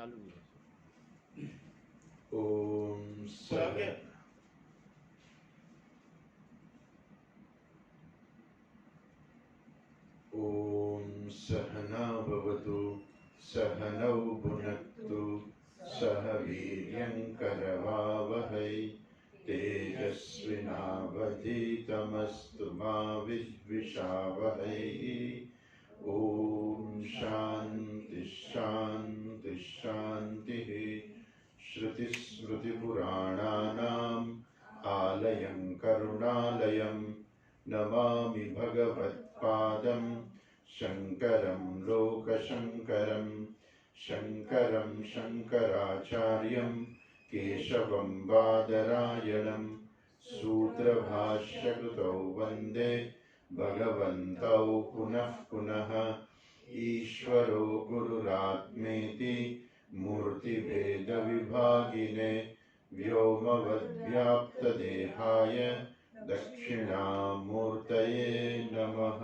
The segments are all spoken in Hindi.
चालू नहीं है। ओम सहना भवतु सहनौ भुनक्तु सह वीर्यं करवावहै तेजस्विनावधीतमस्तु मा विद्विषावहै। ओम शांति शांति शांतिः। श्रुतिस्मृतिपुराणानाम् आलयं करुणालयं नमामि भगवत्पादं शङ्करं लोकशङ्करं। शङ्करं शङ्कराचार्यं केशवं बादरायणं सूत्रभाष्यकृतौ वन्दे भगवन्तौ पुनः पुनः। ईश्वरो गुरुरात्मेति मूर्तिभेदविभागिने व्योमवद्व्याप्तदेहाय दक्षिणामूर्तये नमः।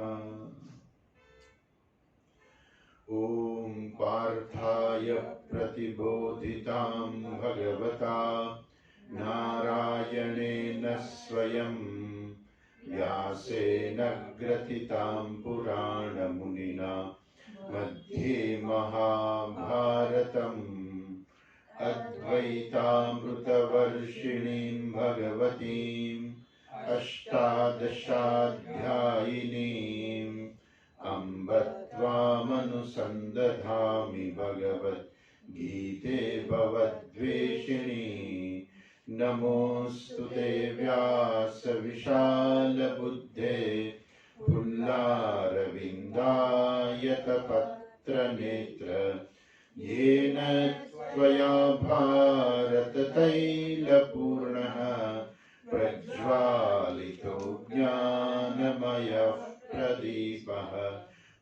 ॐ पार्थाय प्रतिबोधितां भगवता नारायणेन स्वयं व्यासेन ग्रथितां पुराणमुनिना मध्ये महाभारतम् अद्वैतामृतवर्षिणीं भगवतीम् अष्टादशाध्यायिनीम् अम्ब त्वामनुसन्दधामि भगवद्गीते भवद्वेषिणी। नमोऽस्तु ते व्यासविशालबुद्धे पुल्लारविन्दायतपत्रनेत्र येन त्वया भारततैलपूर्णः प्रज्वालितो ज्ञानमयः प्रदीपः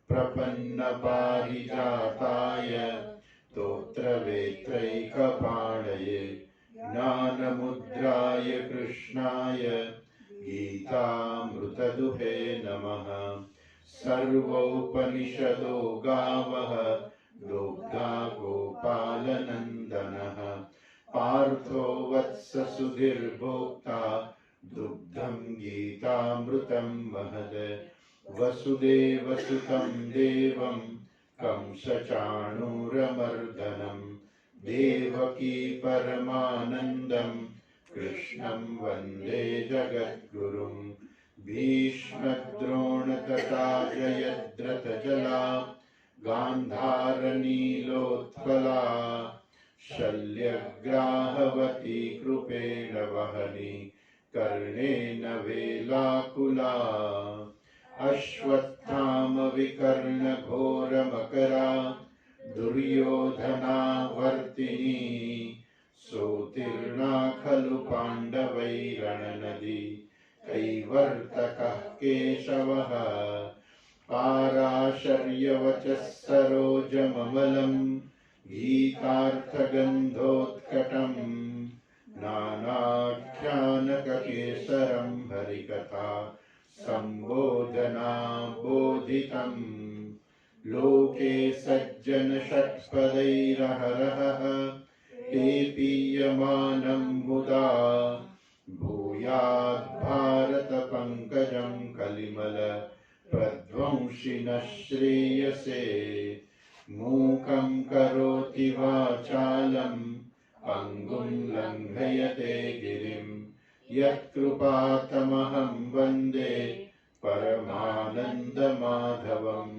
प्रपन्नपारिजाताय स्तोत्रवेत्रैकपाणये ज्ञानमुद्राय कृष्णाय गीतामृतदुहे नमः। सर्वोपनिषदो गावः दुग्धा गोपालनन्दनः पार्थो वत्स सुधीर्भोक्ता दुग्धं गीतामृतं महद। वसुदेवसुतं देवं कंसचाणूरमर्दनं देवकी परमानन्दं कृष्णं वन्दे जगद्गुरुं। भीष्मद्रोणतथा जयद्रथजला गान्धारनीलोत्पला शल्यग्राहवती कृपेण वहनी कर्णेन वेलाकुला। अश्वत्थामविकर्णघोरमकरा दुर्योधनावर्तिनी सोत्तीर्णा खलु पाण्डवैरणनदी कैवर्तकः केशवः। पाराशर्यवचः सरोजममलं गीतार्थगन्धोत्कटम् नानाख्यानककेसरं हरिकथा सम्बोधना बोधितम्। लोके सज्जनषट्पदैरहरः पेपीयमानं मुदा भूयाद्भारतपङ्कजं कलिमल प्रध्वंसिनः श्रेयसे। मूकं करोति वाचालं पङ्गुं लङ्घयते गिरिं यत्कृपातमहं वन्दे परमानन्दमाधवम्।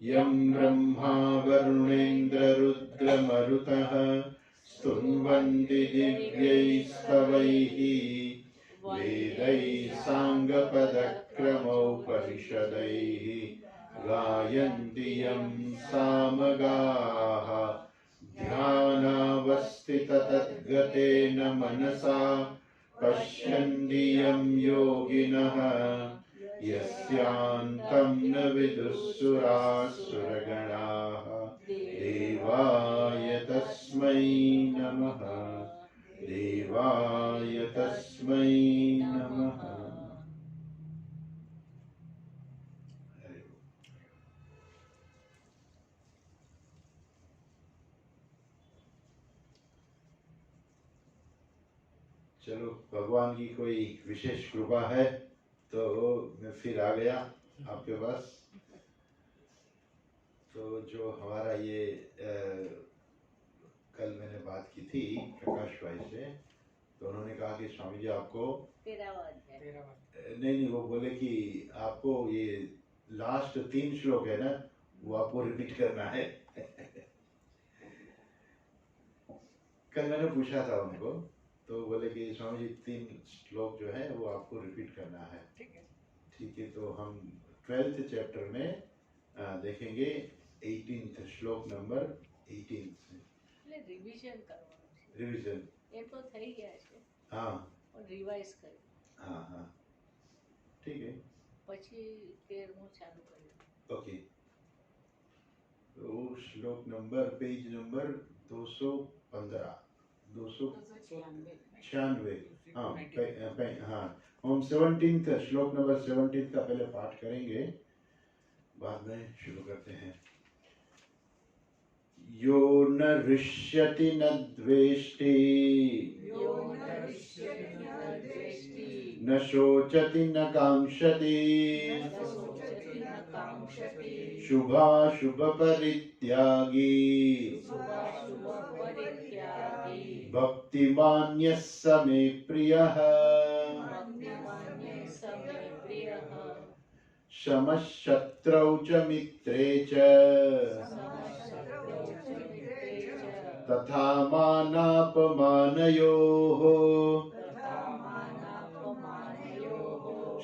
यं ब्रह्मा वरुणेन्द्ररुद्रमरुतः स्तुन्वन्ति दिव्यैस्तवैः वेदैः साङ्गपदक्रमोपनिषदैः गायन्ति यं सामगाः। ध्यानावस्थिततद्गतेन मनसा पश्यन्ति यं योगिनः यस्यान्तं न विदुःसुरासुरगणाः। देवाय तस्मै नमः देवाय तस्मै नमः। चलो, भगवान की कोई विशेष कृपा है तो मैं फिर आ गया आपके पास। तो जो हमारा ये कल मैंने बात की थी प्रकाश भाई से, तो उन्होंने कहा कि स्वामी जी आपको नहीं, वो बोले कि आपको ये लास्ट 3 श्लोक है ना, वो आपको रिपीट करना है। कल मैंने पूछा था उनको, तो बोले कि स्वामी जी 3 श्लोक जो है वो आपको रिपीट करना है। ठीक है, तो हम 12th चैप्टर में देखेंगे 18th श्लोक नंबर 18 से। रिवीजन करવાનું છે। रिवीजन એ તો થઈ ગયા છે। हाँ પણ રિવાઇઝ કરી हाँ हाँ, ठीक है, પછી 13મું ચાલુ કર્યું। ओके। तो श्लोक नंबर, पेज नंबर 215, 296। हाँ हाँ, हम 17th श्लोक नंबर 17 का पहले पाठ करेंगे, बाद में शुरू करते हैं। यो न हृष्यति न द्वेष्टि, न शोचति न कांक्षति, शुभाशुभ परित्यागी, भक्तिमान्यः स मे प्रियः, शमः शत्रौ च मित्रे च, तथा मानापमानयोः,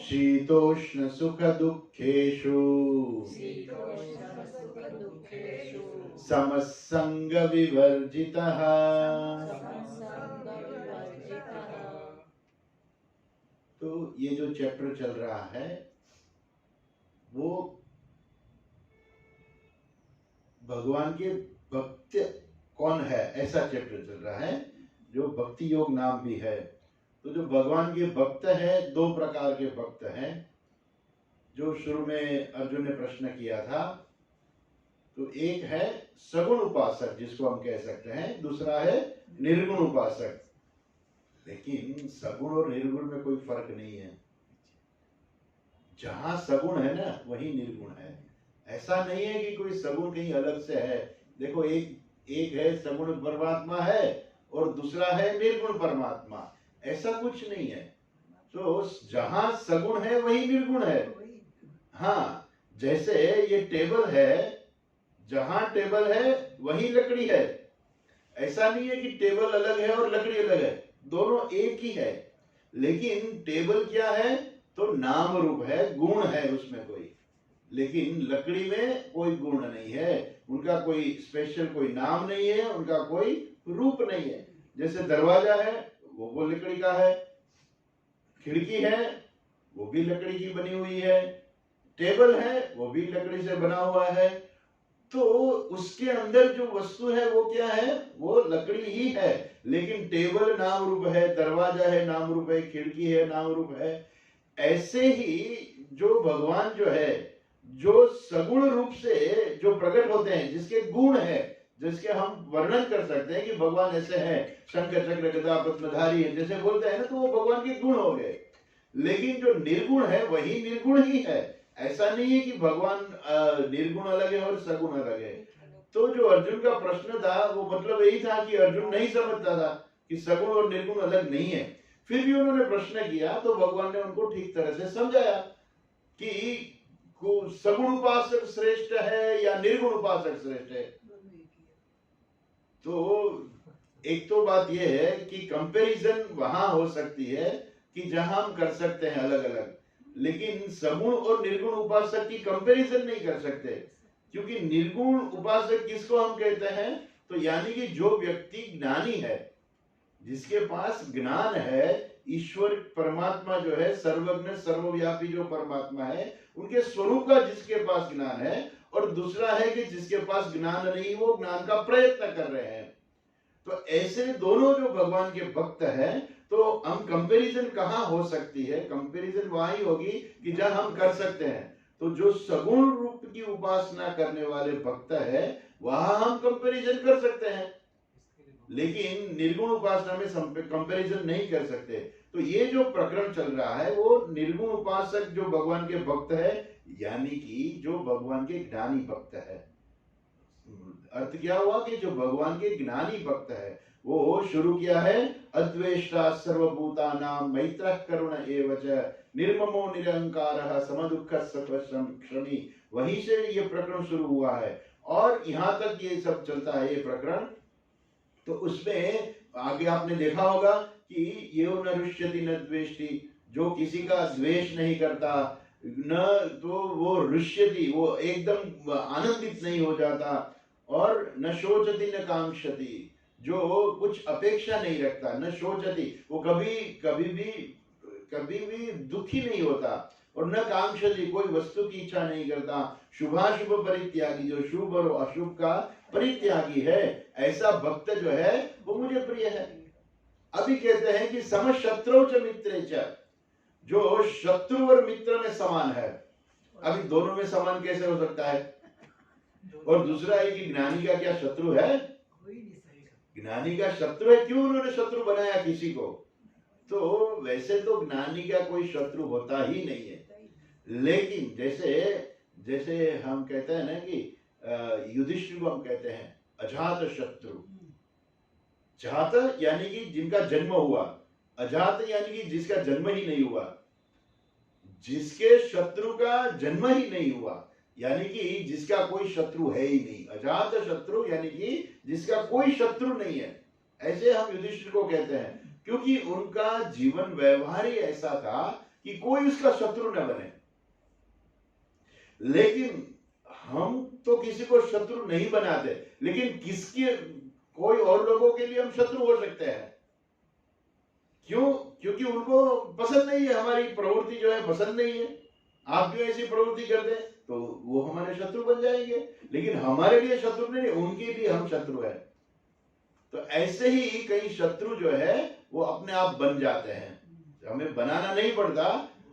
शीतोष्ण सुख दुःखेषु, समसंग विवर्जितः। तो ये जो चैप्टर चल रहा है वो भगवान के भक्त कौन है ऐसा चैप्टर चल रहा है, जो भक्ति योग नाम भी है। तो जो भगवान के भक्त है, 2 प्रकार के भक्त हैं। जो शुरू में अर्जुन ने प्रश्न किया था, तो एक है सगुण उपासक जिसको हम कह सकते हैं, दूसरा है निर्गुण उपासक। लेकिन सगुण और निर्गुण में कोई फर्क नहीं है। जहां सगुण है ना वही निर्गुण है। ऐसा नहीं है कि कोई सगुण कहीं अलग से है। देखो, एक है सगुण परमात्मा है और दूसरा है निर्गुण परमात्मा, ऐसा कुछ नहीं है। तो जहां सगुण है वही निर्गुण है। हाँ, जैसे ये टेबल है, जहां टेबल है वही लकड़ी है। ऐसा नहीं है कि टेबल अलग है और लकड़ी अलग है, दोनों एक ही है। लेकिन टेबल क्या है, तो नाम रूप है, गुण है उसमें कोई। लेकिन लकड़ी में कोई गुण नहीं है, उनका कोई स्पेशल कोई नाम नहीं है, उनका कोई रूप नहीं है। जैसे दरवाजा है वो लकड़ी का है, खिड़की है वो भी लकड़ी की बनी हुई है, टेबल है वो भी लकड़ी से बना हुआ है। तो उसके अंदर जो वस्तु है वो क्या है, वो लकड़ी ही है। लेकिन टेबल नाम रूप है, दरवाजा है नाम रूप है, खिड़की है नाम रूप है। ऐसे ही जो भगवान जो है, जो सगुण रूप से जो प्रकट होते हैं, जिसके गुण है, जिसके हम वर्णन कर सकते हैं कि भगवान ऐसे हैं, शंख चक्र गदा पद्मधारी है जैसे बोलते हैं ना, तो वो भगवान के गुण हो गए। लेकिन जो निर्गुण है वही निर्गुण ही है। ऐसा नहीं है कि भगवान निर्गुण अलग है और सगुण अलग है। तो जो अर्जुन का प्रश्न था वो मतलब यही था कि अर्जुन नहीं समझता था कि सगुण और निर्गुण अलग नहीं है। फिर भी उन्होंने प्रश्न किया तो भगवान ने उनको ठीक तरह से समझाया कि सगुण उपासक श्रेष्ठ है या निर्गुण उपासक श्रेष्ठ है। तो एक तो बात यह है कि कंपैरिजन वहां हो सकती है कि जहां हम कर सकते हैं अलग अलग, लेकिन सगुण और निर्गुण उपासक की कंपैरिजन नहीं कर सकते। क्योंकि निर्गुण उपासक किसको हम कहते हैं, तो यानी कि जो व्यक्ति ज्ञानी है, जिसके पास ज्ञान है, ईश्वर परमात्मा जो है सर्वज्ञ सर्वव्यापी जो परमात्मा है, उनके स्वरूप का जिसके पास ज्ञान है, और दूसरा है कि जिसके पास ज्ञान नहीं, वो ज्ञान का प्रयत्न कर रहे हैं। तो ऐसे दोनों जो भगवान के भक्त हैं, तो हम कंपैरिजन कहां हो सकती है, कंपैरिजन वहां ही होगी कि जहां हम कर सकते हैं। तो जो सगुण रूप की उपासना करने वाले भक्त है, वहां हम कंपैरिजन कर सकते हैं। लेकिन निर्गुण उपासना में कंपैरिजन नहीं कर सकते। तो ये जो प्रकरण चल रहा है वो निर्गुण उपासक जो भगवान के भक्त है, यानी कि जो भगवान के ज्ञानी भक्त है। अर्थ क्या हुआ कि जो भगवान के ज्ञानी भक्त है वो शुरू किया है अद्वेष्टा सर्वभूतानां मैत्रः करुण एव च निर्ममो निरंकारः समदुःख क्षमी। वहीं से ये प्रकरण शुरू हुआ है और यहाँ तक ये सब चलता है ये प्रकरण। तो उसमें आगे आपने देखा होगा कि ये न रुष्यति न द्वेष्टि, जो किसी का द्वेष नहीं करता, न तो वो रुष्यति, वो एकदम आनंदित नहीं हो जाता, और न शोचति न कांक्षति, जो कुछ अपेक्षा नहीं रखता, न शोचति, वो कभी भी दुखी नहीं होता, और न कांक्षति, कोई वस्तु की इच्छा नहीं करता, शुभाशुभ परित्यागी, जो शुभ और अशुभ का परित्यागी है, ऐसा भक्त जो है वो मुझे प्रिय है। अभी कहते हैं कि समशत्रौ च मित्रे च, जो शत्रु और मित्र में समान है। अभी दोनों में समान कैसे हो सकता है? और दूसरा है कि ज्ञानी का क्या शत्रु है? ज्ञानी का शत्रु है, क्यों उन्होंने शत्रु बनाया किसी को? तो वैसे तो ज्ञानी का कोई शत्रु होता ही नहीं है, लेकिन जैसे हम कहते हैं ना कि युधिष्ठिर को हम कहते हैं अजात शत्रु। जात यानी कि जिनका जन्म हुआ, अजात यानी कि जिसका जन्म ही नहीं हुआ, जिसके शत्रु का जन्म ही नहीं हुआ, यानी कि जिसका कोई शत्रु है ही नहीं। अजात शत्रु यानी कि जिसका कोई शत्रु नहीं है, ऐसे हम युधिष्ठिर को कहते हैं, क्योंकि उनका जीवन व्यवहार ही ऐसा था कि कोई उसका शत्रु न बने। लेकिन हम तो किसी को शत्रु नहीं बनाते, लेकिन किसके कोई और लोगों के लिए हम शत्रु हो सकते हैं। क्यों? क्योंकि उनको पसंद नहीं है, हमारी प्रवृत्ति जो है पसंद नहीं है। आप जो ऐसी प्रवृत्ति करते हैं तो वो हमारे शत्रु बन जाएंगे, लेकिन हमारे लिए शत्रु नहीं, उनके लिए हम शत्रु है। तो ऐसे ही कई शत्रु जो है वो अपने आप बन जाते हैं, हमें बनाना नहीं पड़ता,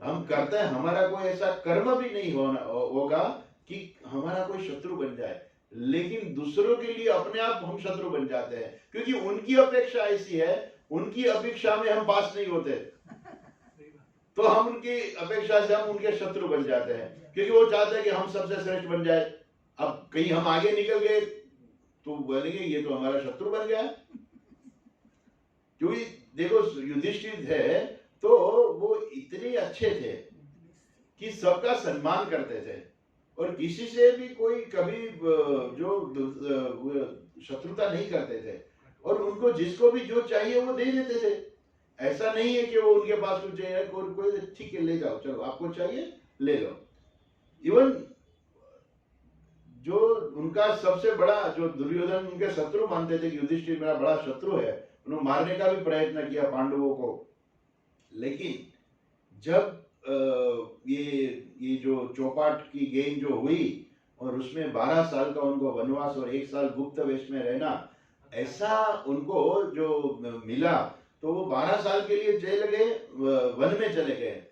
हम करते हैं। हमारा कोई ऐसा कर्म भी नहीं होगा कि हमारा कोई शत्रु बन जाए, लेकिन दूसरों के लिए अपने आप हम शत्रु बन जाते हैं, क्योंकि उनकी अपेक्षा ऐसी है, उनकी अपेक्षा में हम पास नहीं होते, तो हम उनकी अपेक्षा से हम उनके शत्रु बन जाते हैं, क्योंकि वो चाहते हैं कि हम सबसे श्रेष्ठ बन जाए। अब कहीं हम आगे निकल गए तो बोलेंगे ये तो हमारा शत्रु बन गया। क्योंकि देखो युधिष्ठिर थे तो वो इतने अच्छे थे कि सबका सम्मान करते थे, और किसी से भी कोई कभी जो शत्रुता नहीं करते थे, और उनको जिसको भी जो चाहिए वो दे देते थे। ऐसा नहीं है कि वो उनके पास कुछ चाहिए, कोई ठीक है ले जाओ, चलो आपको चाहिए ले लो। इवन जो उनका सबसे बड़ा, जो दुर्योधन उनके शत्रु मानते थे कि युधिष्ठिर मेरा बड़ा शत्रु है, उन्होंने मारने का भी प्रयत्न किया पांडवों को, लेकिन जब ये जो चौपाट की गेम जो हुई और उसमें 12 साल का उनको वनवास और 1 साल गुप्त वेश में रहना, ऐसा उनको जो मिला, तो वो 12 साल के लिए जेल गए, वन में चले गए।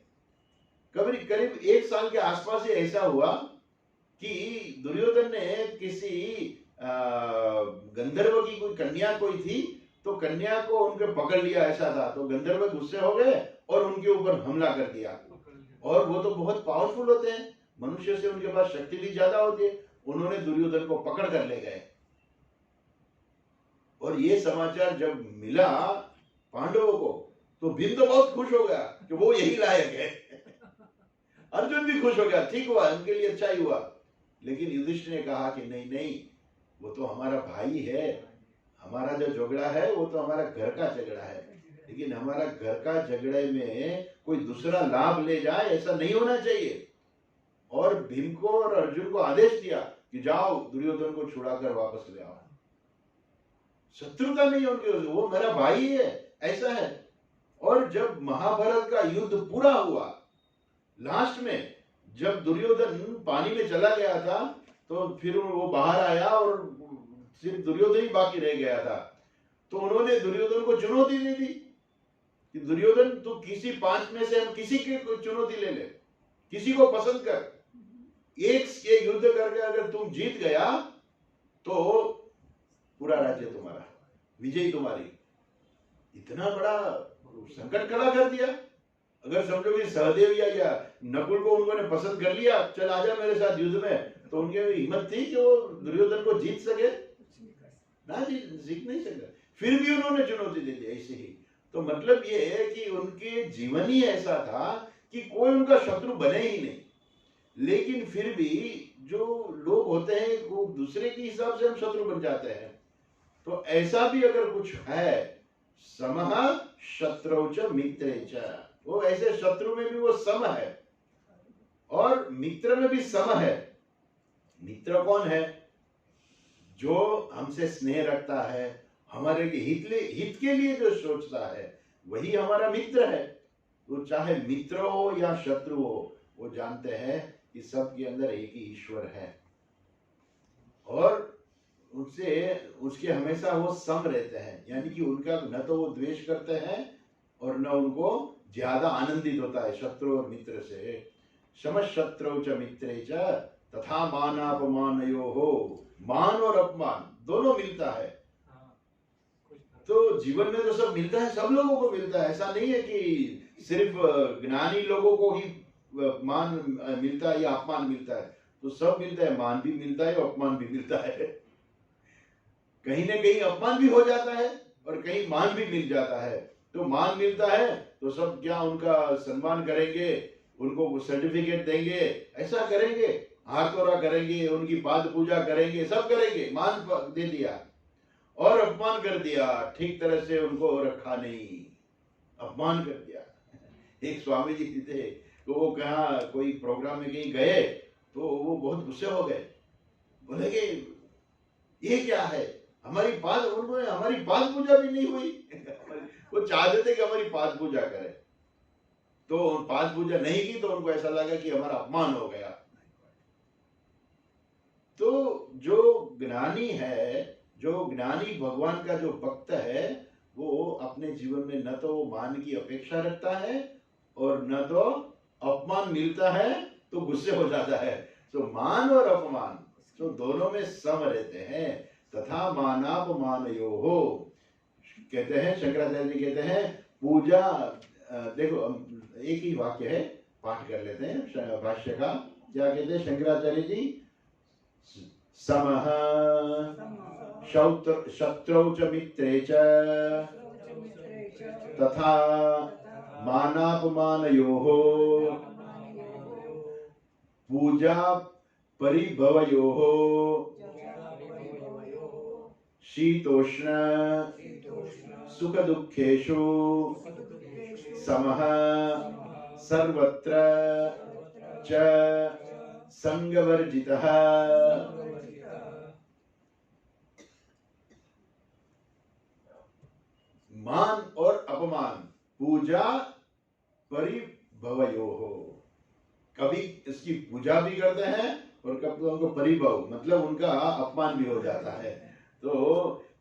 करीब 1 साल के आसपास ही ऐसा हुआ कि दुर्योधन ने किसी गंधर्व की कोई कन्या कोई थी, तो कन्या को उनके पकड़ लिया, ऐसा था। तो गंधर्व गुस्से हो गए और उनके ऊपर हमला कर दिया, और वो तो बहुत पावरफुल होते हैं, मनुष्य से उनके पास शक्ति भी ज्यादा होती है। उन्होंने दुर्योधन को पकड़ कर ले गए, और ये समाचार जब मिला पांडवों को तो भीम तो बहुत खुश हो गया कि वो यही लायक है। अर्जुन भी खुश हो गया, ठीक हुआ, उनके लिए अच्छा ही हुआ। लेकिन युधिष्ठिर ने कहा कि नहीं नहीं, वो तो हमारा भाई है, हमारा जो झगड़ा है वो तो हमारा घर का झगड़ा है, लेकिन हमारा घर का झगड़े में कोई दूसरा लाभ ले जाए, ऐसा नहीं होना चाहिए। और भीम को और अर्जुन को आदेश दिया कि जाओ दुर्योधन को छुड़ाकर वापस ले आओ। शत्रुता नहीं उनकी, वो मेरा भाई है, ऐसा है। और जब महाभारत का युद्ध पूरा हुआ, लास्ट में जब दुर्योधन पानी में चला गया था, तो फिर वो बाहर आया और सिर्फ दुर्योधन ही बाकी रह गया था। तो उन्होंने दुर्योधन को चुनौती दे दी कि दुर्योधन तू किसी 5 में से हम किसी की चुनौती ले ले, किसी को पसंद कर, एक ये युद्ध करके अगर तुम जीत गया तो पूरा राज्य तुम्हारा। विजय तुम्हारी। इतना बड़ा संकट खड़ा कर दिया। अगर समझो कि सहदेव या नकुल को उन्होंने पसंद कर लिया, चल आजा मेरे साथ युद्ध में, तो उनके हिम्मत थी कि वो दुर्योधन को जीत सके? ना जीत नहीं सकता। फिर भी उन्होंने चुनौती दे दी ऐसे ही। तो मतलब ये है कि उनके जीवन ही ऐसा था कि कोई उनका शत्रु बने ही नहीं। लेकिन फिर भी जो लोग होते हैं वो दूसरे के हिसाब से हम शत्रु बन जाते हैं। तो ऐसा भी अगर कुछ है, समः शत्रौ च मित्रे च, वो ऐसे शत्रु में भी वो सम है और मित्र में भी सम है। मित्र कौन है? जो हमसे स्नेह रखता है, हमारे हित के लिए जो सोचता है, वही हमारा मित्र है। तो चाहे मित्र हो या शत्रु हो, वो जानते हैं कि सबके अंदर एक ही ईश्वर है और उसके हमेशा वो सम रहते हैं। यानी कि उनका न तो वो द्वेष करते हैं और न उनको ज्यादा आनंदित होता है शत्रु और मित्र से। समशत्रौ च मित्रे च तथा मानापमानयोः, मान और अपमान दोनों मिलता है। तो जीवन में तो सब मिलता है, सब लोगों को मिलता है। ऐसा नहीं है कि सिर्फ ज्ञानी लोगों को ही मान मिलता है या अपमान मिलता है, तो सब मिलता है। मान भी मिलता है, अपमान भी मिलता है। कहीं ना कहीं अपमान भी हो जाता है और कहीं मान भी मिल जाता है। तो मान मिलता है तो सब क्या उनका सम्मान करेंगे, उनको सर्टिफिकेट देंगे, ऐसा करेंगे, हाथ तोड़ा करेंगे, उनकी पाद पूजा करेंगे, सब करेंगे। मान दे दिया और अपमान कर दिया, ठीक तरह से उनको रखा नहीं, अपमान कर दिया। एक स्वामी जी थे, तो वो कहा कोई प्रोग्राम में कहीं गए, तो वो बहुत गुस्से हो गए। बोले कि ये क्या है, हमारी पाद पूजा भी नहीं हुई। वो चाहते थे कि हमारी पाद पूजा करें, तो पाद पूजा नहीं की तो उनको ऐसा लगा कि हमारा अपमान हो गया। तो जो ज्ञानी है, जो ज्ञानी भगवान का जो भक्त है, वो अपने जीवन में न तो वो मान की अपेक्षा रखता है और न तो अपमान मिलता है तो गुस्से हो जाता है। तो मान और अपमान तो दोनों में सम रहते हैं। तथा मानापमानयोः, कहते हैं शंकराचार्य जी कहते हैं पूजा, देखो एक ही वाक्य है, पाठ कर लेते हैं भाष्य का। क्या कहते हैं शंकराचार्य जी? समः शत्रौ च मित्रे च तथा मानापमानयोः पूजा परिभवयोः शीतोष्ण सुख दुःखेषु समः सर्वत्र च संगवर्जितः। मान और अपमान, पूजा परिभवयोः, कभी इसकी पूजा भी करते हैं और कभी उनको परिभव मतलब उनका अपमान भी हो जाता है। तो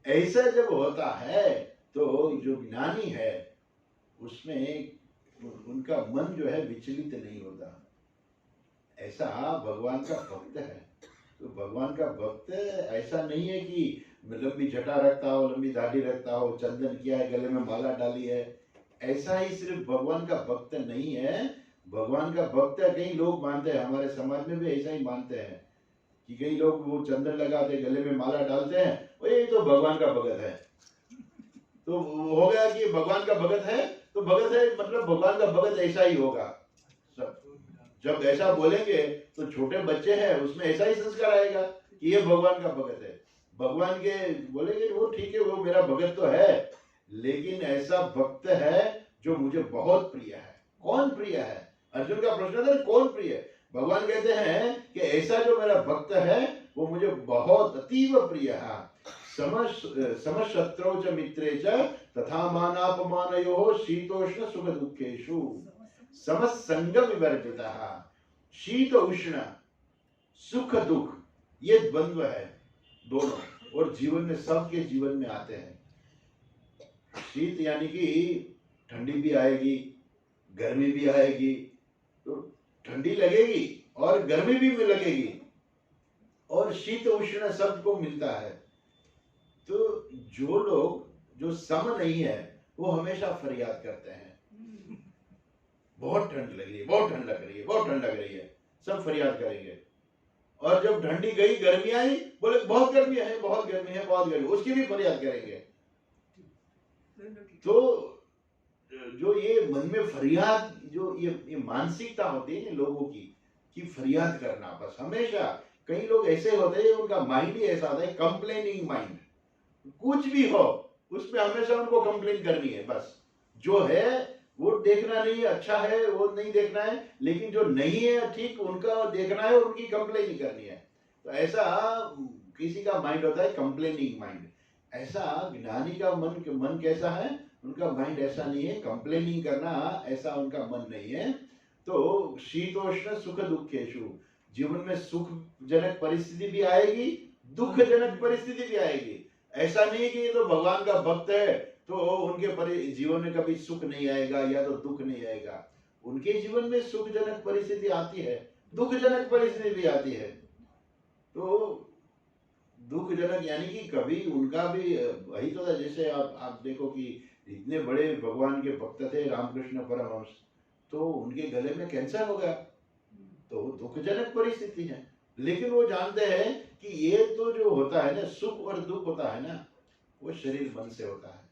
ऐसा जब होता है तो जो ज्ञानी है उसमें उनका मन जो है विचलित नहीं होता। ऐसा भगवान का भक्त है। तो भगवान का भक्त ऐसा नहीं है कि लंबी जटा रखता हो, लंबी दाढ़ी रखता हो, चंदन किया है, गले में माला डाली है, ऐसा ही सिर्फ भगवान का भक्त नहीं है। भगवान का भक्त कई लोग मानते हैं, हमारे समाज में भी ऐसा ही मानते हैं कि कई लोग वो चंदन लगाते, गले में माला डालते हैं, ये तो भगवान का भगत है। तो हो गया कि भगवान का भगत है तो भगत है, मतलब भगवान का भगत ऐसा ही होगा। सब जब ऐसा बोलेंगे तो छोटे बच्चे हैं उसमें ऐसा ही संस्कार आएगा कि ये भगवान का भगत है। भगवान के बोलेंगे वो ठीक है, वो मेरा भगत तो है, लेकिन ऐसा भक्त है जो मुझे बहुत प्रिय है। कौन प्रिय है? अर्जुन का प्रश्न था कौन प्रिय है? भगवान कहते हैं कि ऐसा जो मेरा भक्त है वो मुझे बहुत अतीव प्रिय है। समशत्रौ च मित्रे च तथा मानापमानयोः शीतोष्ण सुख दुःखेषु समसंग विवर्जितः। शीत उष्ण सुख दुख ये द्वंद्व है दोनों, और जीवन में सबके जीवन में आते हैं। शीत यानी कि ठंडी भी आएगी, गर्मी भी आएगी, तो ठंडी लगेगी और गर्मी भी लगेगी, और शीत उष्ण सबको मिलता है। तो जो लोग जो सम नहीं है वो हमेशा फरियाद करते हैं, बहुत ठंड लग रही है, बहुत ठंड लग रही है, बहुत ठंड लग रही है, सब फरियाद करेंगे। और जब ठंडी गई, गर्मी आई, बोले बहुत गर्मी है, बहुत गर्मी है, बहुत गर्मी, उसकी भी फरियाद करेंगे। तो जो ये मन में फरियाद, जो ये मानसिकता होती है लोगों की कि फरियाद करना, बस हमेशा। कई लोग ऐसे होते हैं, उनका माइंड ही ऐसा होता है, कंप्लेनिंग माइंड। कुछ भी हो उसमें हमेशा उनको कंप्लेन करनी है, बस। जो है वो देखना नहीं है, अच्छा है वो नहीं देखना है, लेकिन जो नहीं है ठीक उनका देखना है और उनकी कंप्लेन ही करनी है। तो ऐसा किसी का माइंड होता है, कंप्लेनिंग माइंड। ऐसा ज्ञानी का मन कैसा है? उनका माइंड ऐसा नहीं है, कंप्लेनिंग करना ऐसा उनका मन नहीं है। तो शीतोष्ण सुख दुखेशु, जीवन में सुखजनक परिस्थिति भी आएगी, दुखजनक परिस्थिति भी आएगी। ऐसा नहीं कि ये तो भगवान का भक्त है तो उनके जीवन में कभी सुख नहीं आएगा या तो दुख नहीं आएगा। उनके जीवन में सुखजनक परिस्थिति आती है, दुखजनक परिस्थिति भी आती है। तो दुखजनक यानी कि कभी उनका भी वही तो था। जैसे आप देखो कि इतने बड़े भगवान के भक्त थे रामकृष्ण परमहंस, तो उनके गले में कैंसर हो गया, तो दुखजनक परिस्थिति है। लेकिन वो जानते हैं कि ये तो जो होता है ना, सुख और दुख होता है ना, वो शरीर मन से होता है।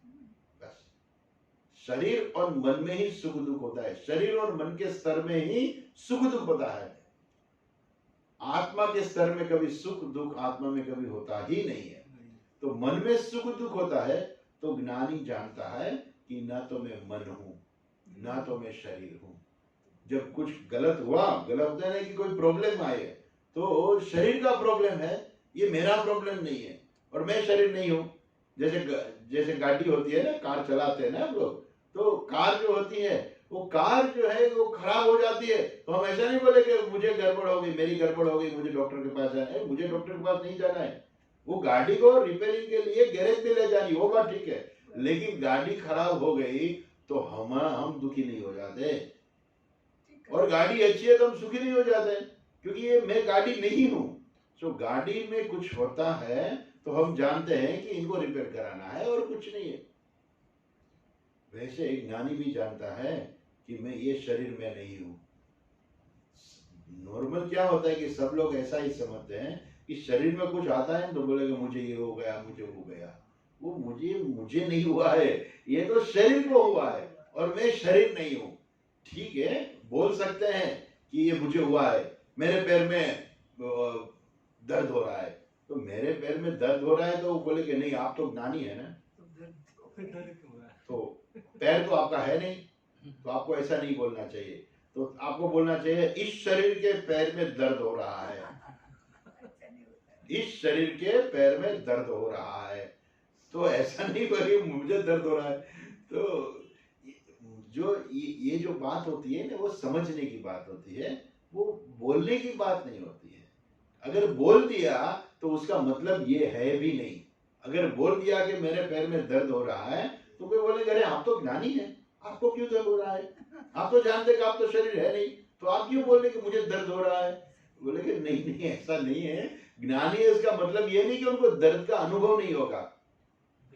बस शरीर और मन में ही सुख दुख होता है, शरीर और मन के स्तर में ही सुख दुख होता है। आत्मा के स्तर में कभी सुख दुख आत्मा में कभी होता ही नहीं है। तो मन में सुख दुख होता है, तो ज्ञानी जानता है कि ना तो मैं मन हूं, ना तो मैं शरीर हूं। जब कुछ गलत हुआ, गलत होता है ना कि कोई प्रॉब्लम आए, तो शरीर का प्रॉब्लम है, ये मेरा प्रॉब्लम नहीं है और मैं शरीर नहीं हूं। जैसे गाड़ी होती है ना, कार चलाते हैं ना हम लोग, तो कार जो होती है, वो कार जो है वो खराब हो जाती है, तो हम ऐसा नहीं बोले कि मुझे गड़बड़ हो गई, मेरी गड़बड़ हो गई, मुझे डॉक्टर के पास जाना है। मुझे डॉक्टर के पास नहीं जाना है, वो गाड़ी को रिपेयरिंग के लिए गैरेज पे ले जानी, वो बात ठीक है। लेकिन गाड़ी खराब हो गई तो हम दुखी नहीं हो जाते, और गाड़ी अच्छी है तो हम सुखी नहीं हो जाते, क्योंकि ये मैं गाड़ी नहीं हूं। तो गाड़ी में कुछ होता है तो हम जानते हैं कि इनको रिपेयर कराना है और कुछ नहीं है। वैसे ज्ञानी भी जानता है कि मैं ये शरीर में नहीं हूं। नॉर्मल क्या होता है कि सब लोग ऐसा ही समझते हैं कि शरीर में कुछ आता है तो बोलेगा मुझे ये हो गया, मुझे हो गया। वो मुझे नहीं हुआ है, ये तो शरीर को हुआ है और मैं शरीर नहीं हूं। ठीक है, बोल सकते हैं कि ये मुझे हुआ है, मेरे पैर में दर्द हो रहा है, तो मेरे पैर में दर्द हो रहा है तो वो बोले कि नहीं आप तो ज्ञानी है ना, तो पैर तो आपका है नहीं, तो आपको ऐसा नहीं बोलना चाहिए। तो आपको बोलना चाहिए इस शरीर के पैर में दर्द हो रहा है, इस शरीर के पैर में दर्द हो रहा है। तो ऐसा नहीं बोले मुझे दर्द हो रहा है। तो जो ये जो बात होती है ना, वो समझने की बात होती है, वो बोलने की बात नहीं होती है। अगर बोल दिया तो उसका मतलब ये है भी नहीं। अगर बोल दिया कि मेरे पैर में दर्द हो रहा है तो कोई बोलेगा अरे आप तो ज्ञानी है, आपको क्यों दर्द हो रहा है, आप तो जानते कि आप तो शरीर है नहीं, तो आप क्यों बोल रहे कि मुझे दर्द हो रहा है। बोले कि नहीं नहीं ऐसा नहीं है, ज्ञानी है इसका मतलब ये नहीं कि उनको दर्द का अनुभव नहीं होगा,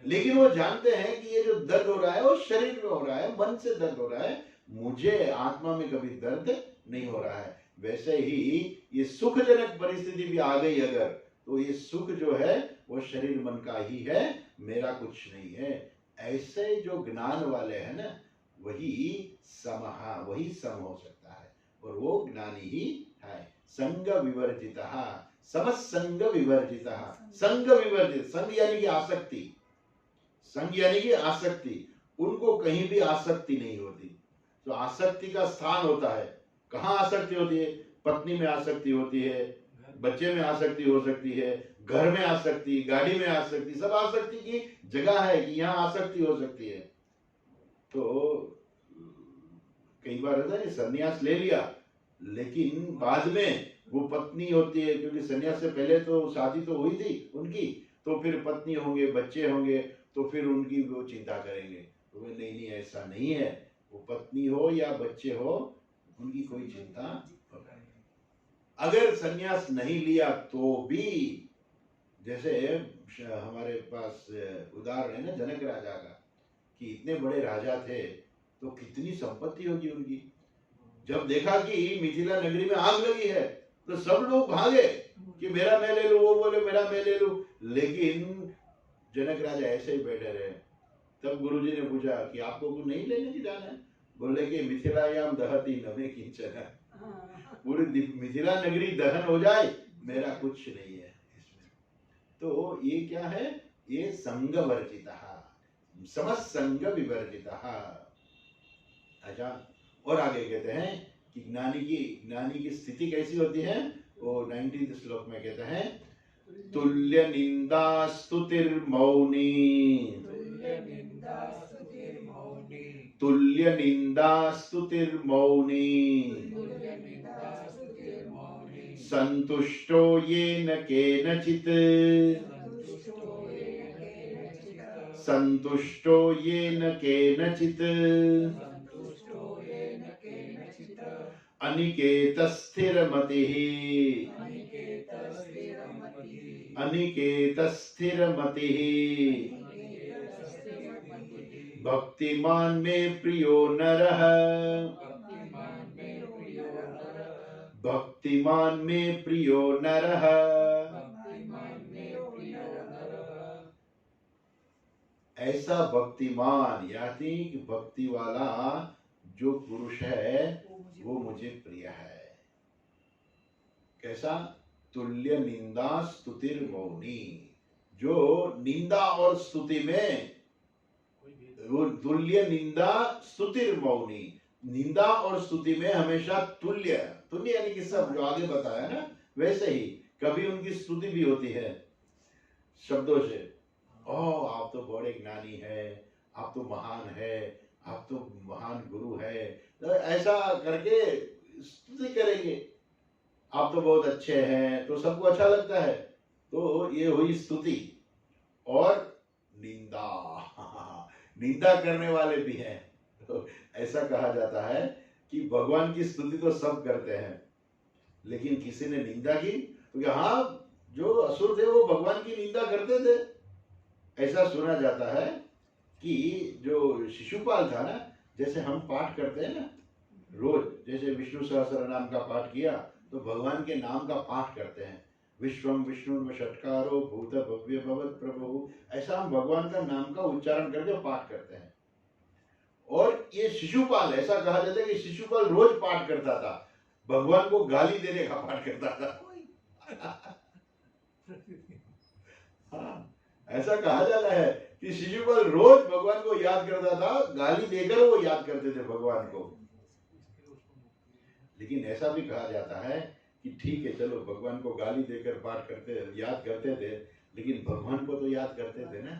लेकिन वो जानते हैं कि ये जो दर्द हो रहा है वो शरीर में हो रहा है, मन से दर्द हो रहा है, मुझे आत्मा में कभी दर्द नहीं हो रहा है। वैसे ही ये सुखजनक परिस्थिति भी आ गई अगर, तो ये सुख जो है वो शरीर मन का ही है, मेरा कुछ नहीं है। ऐसे जो ज्ञान वाले हैं ना, वही सम हो सकता है, और वो ज्ञानी ही है। संग विवर्जितः, समसंग विवर्जितः। संग विवर्जित, संग यानी कि आसक्ति, संग यानी कि आसक्ति, उनको कहीं भी आसक्ति नहीं होती। तो आसक्ति का स्थान होता है, कहाँ आसक्ति होती है? पत्नी में आसक्ति होती है, बच्चे में आसक्ति हो सकती है, घर में आसक्ति, गाड़ी में आसक्ति, सब आसक्ति की जगह है कि यहाँ आसक्ति हो सकती है। तो कई बार होता है कि सन्यास ले लिया, लेकिन बाद में वो पत्नी होती है, क्योंकि सन्यास से पहले तो शादी तो हुई थी उनकी, तो फिर पत्नी होंगे, बच्चे होंगे, तो फिर उनकी वो चिंता करेंगे। तो वे नहीं नहीं ऐसा नहीं है, वो पत्नी हो या बच्चे हो उनकी कोई चिंता। अगर सन्यास नहीं लिया तो भी, जैसे हमारे पास उदाहरण है ना जनक राजा का, कि इतने बड़े राजा थे तो कितनी संपत्ति होगी उनकी। जब देखा कि मिथिला नगरी में आग लगी है तो सब लोग भागे कि मेरा मैं ले लूं, वो बोले मेरा मैं ले लूं, लेकिन जनक राजा ऐसे ही बैठे रहे। तब गुरुजी ने पूछा कि आपको कुछ नहीं लेने की जाना है? बोले कि मिथिलायाम दहति नमे किंचन, पूरी मिथिला नगरी दहन हो जाए मेरा कुछ नहीं है इसमें। तो ये क्या है? ये संग वर्जितः, समसंग विवर्जितः। अच्छा, और आगे कहते हैं कि ज्ञानी की स्थिति कैसी होती है? वो 19 श्लोक में कहते हैं तुल्य निंदा स्तुतिर्मौनी, तुल्य निंदा स्तुतिर्मौनी, संतुष्टो येन केनचित्, संतुष्टो येन केनचित्, अनिकेत स्थिरमतिः, अनिकेत स्थिरमतिः, भक्तिमान में प्रियो नरः, भक्तिमान में प्रियो नरः। ऐसा भक्तिमान यानी कि भक्ति वाला जो पुरुष है वो मुझे प्रिय है। कैसा? तुल्य निंदा स्तुतिर मौनी, जो निंदा और स्तुति में, वो तुल्य निंदा स्तुतिर मौनी, निंदा और स्तुति में हमेशा तुल्य, तुल्य यानी कि सब जो आगे बताया ना वैसे ही, कभी उनकी स्तुति भी होती है शब्दों से, ओह आप तो बड़े ज्ञानी है, आप तो महान है, आप तो महान गुरु है, तो ऐसा करके स्तुति करेंगे, आप तो बहुत अच्छे हैं, तो सबको अच्छा लगता है। तो ये हुई स्तुति। और निंदा, निंदा करने वाले भी हैं। तो ऐसा कहा जाता है कि भगवान की स्तुति तो सब करते हैं, लेकिन किसी ने निंदा की तो हाँ, जो असुर थे वो भगवान की निंदा करते थे। ऐसा सुना जाता है कि जो शिशुपाल था ना, जैसे हम पाठ करते हैं ना रोज, जैसे विष्णु सहस्त्र नाम का पाठ किया तो भगवान के नाम का पाठ करते हैं, विश्वम विष्णु षटकारो भूत भव्य भवत प्रभु, ऐसा हम भगवान का नाम का उच्चारण करके पाठ करते हैं। और ये शिशुपाल, ऐसा कहा जाता है कि शिशुपाल रोज पाठ करता था, भगवान को गाली देने का पाठ करता था। हाँ, ऐसा कहा जाता है कि शिशुपाल रोज भगवान को याद करता था, गाली देकर वो याद करते थे भगवान को। लेकिन ऐसा भी कहा जाता है कि ठीक है चलो भगवान को गाली देकर पाठ करते, याद करते थे, लेकिन भगवान को तो याद करते थे ना,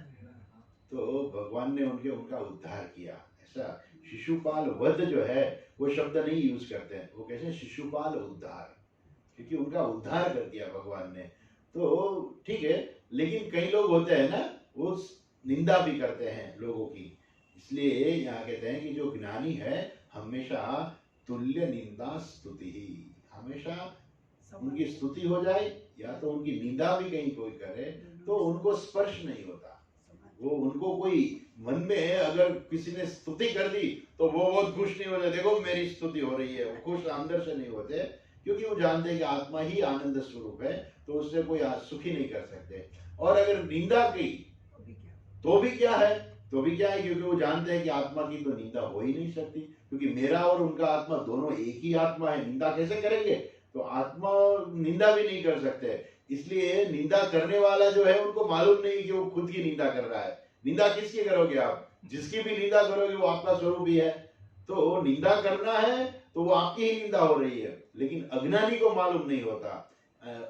तो भगवान ने उनका उद्धार किया। ऐसा शिशुपाल वध जो है वो शब्द नहीं यूज करते हैं, वो कहते हैं शिशुपाल उद्धार, क्योंकि उनका उद्धार कर दिया भगवान ने। तो ठीक है, लेकिन कई लोग होते हैं ना वो निंदा भी करते हैं लोगों की, इसलिए यहाँ कहते हैं कि जो ज्ञानी है हमेशा तुल्य निंदा स्तुति ही, हमेशा उनकी स्तुति हो जाए या तो उनकी निंदा भी कहीं कोई करे तो उनको स्पर्श नहीं होता। वो उनको कोई मन में अगर किसी ने स्तुति कर दी तो वो बहुत खुश नहीं होते, देखो मेरी स्तुति हो रही है, वो खुश अंदर से नहीं होते, क्योंकि वो जानते हैं कि आत्मा ही आनंद स्वरूप है, तो उससे कोई सुखी नहीं कर सकते। और अगर निंदा की तो भी क्या है, क्योंकि वो जानते हैं कि आत्मा की तो निंदा हो ही नहीं सकती, क्योंकि मेरा और उनका आत्मा दोनों एक ही आत्मा है, निंदा कैसे करेंगे? तो आत्मा निंदा भी नहीं कर सकते। इसलिए निंदा करने वाला जो है उनको मालूम नहीं कि वो खुद की निंदा कर रहा है। निंदा किसकी करोगे आप? जिसकी भी निंदा करोगे वो आपका स्वरूप ही है। तो निंदा करना है तो वो आपकी ही निंदा हो रही है, लेकिन अज्ञानी को मालूम नहीं होता।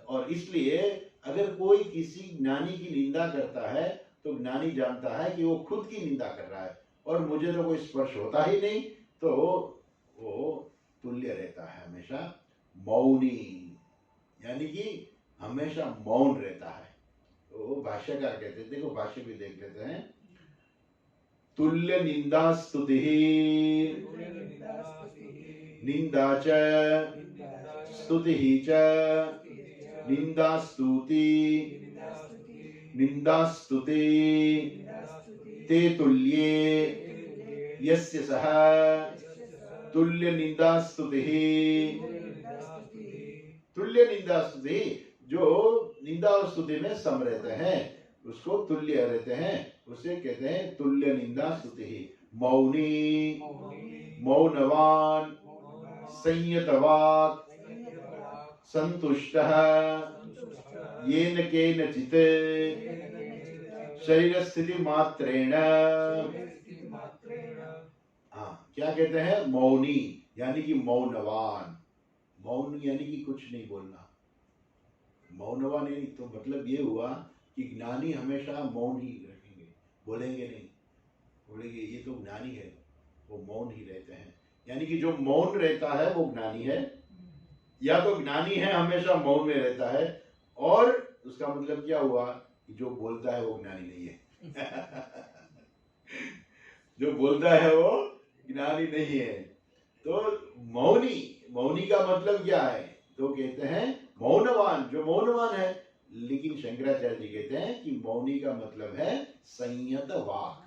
और इसलिए अगर कोई किसी ज्ञानी की निंदा करता है तो ज्ञानी जानता है कि वो खुद की निंदा कर रहा है और मुझे तो कोई स्पर्श होता ही नहीं, तो वो तुल्य रहता है, हमेशा मौनी, यानी कि हमेशा मौन रहता है। तो भाष्यकार कहते हैं, देखो भाष्य भी देख लेते हैं, तुल्य निंदा स्तुति निंदा च स्तुति च निंदा स्तुति निंदास्तुते ते तुल्ये यस्य सः तुल्य निंदास्तुतिः। तुल्य निंदास्तुति, जो निंदा और स्तुति में सम रहते हैं उसको तुल्य रहते हैं, उसे कहते हैं तुल्य निंदा स्तुति। मौनी, मौनवान, संयतवाक्, संतुष्टः, येन केनचित् शरीर स्थिति मात्रेण। हाँ, क्या कहते हैं? मौनी यानी कि मौनवान। मौन यानी कि कुछ नहीं बोलना। मौनवान यानी तो मतलब ये हुआ कि ज्ञानी हमेशा मौन ही रखेंगे, बोलेंगे नहीं। बोलेंगे ये तो ज्ञानी है, वो मौन ही रहते हैं। यानी कि जो मौन रहता है वो ज्ञानी है, या तो ज्ञानी है हमेशा मौन में रहता है, और उसका मतलब क्या हुआ कि जो बोलता है वो ज्ञानी नहीं है। जो बोलता है वो ज्ञानी नहीं है। तो मौनी, मौनी का मतलब क्या है? तो कहते हैं मौनवान, जो मौनवान है। लेकिन शंकराचार्य जी कहते हैं कि मौनी का मतलब है संयत वाक।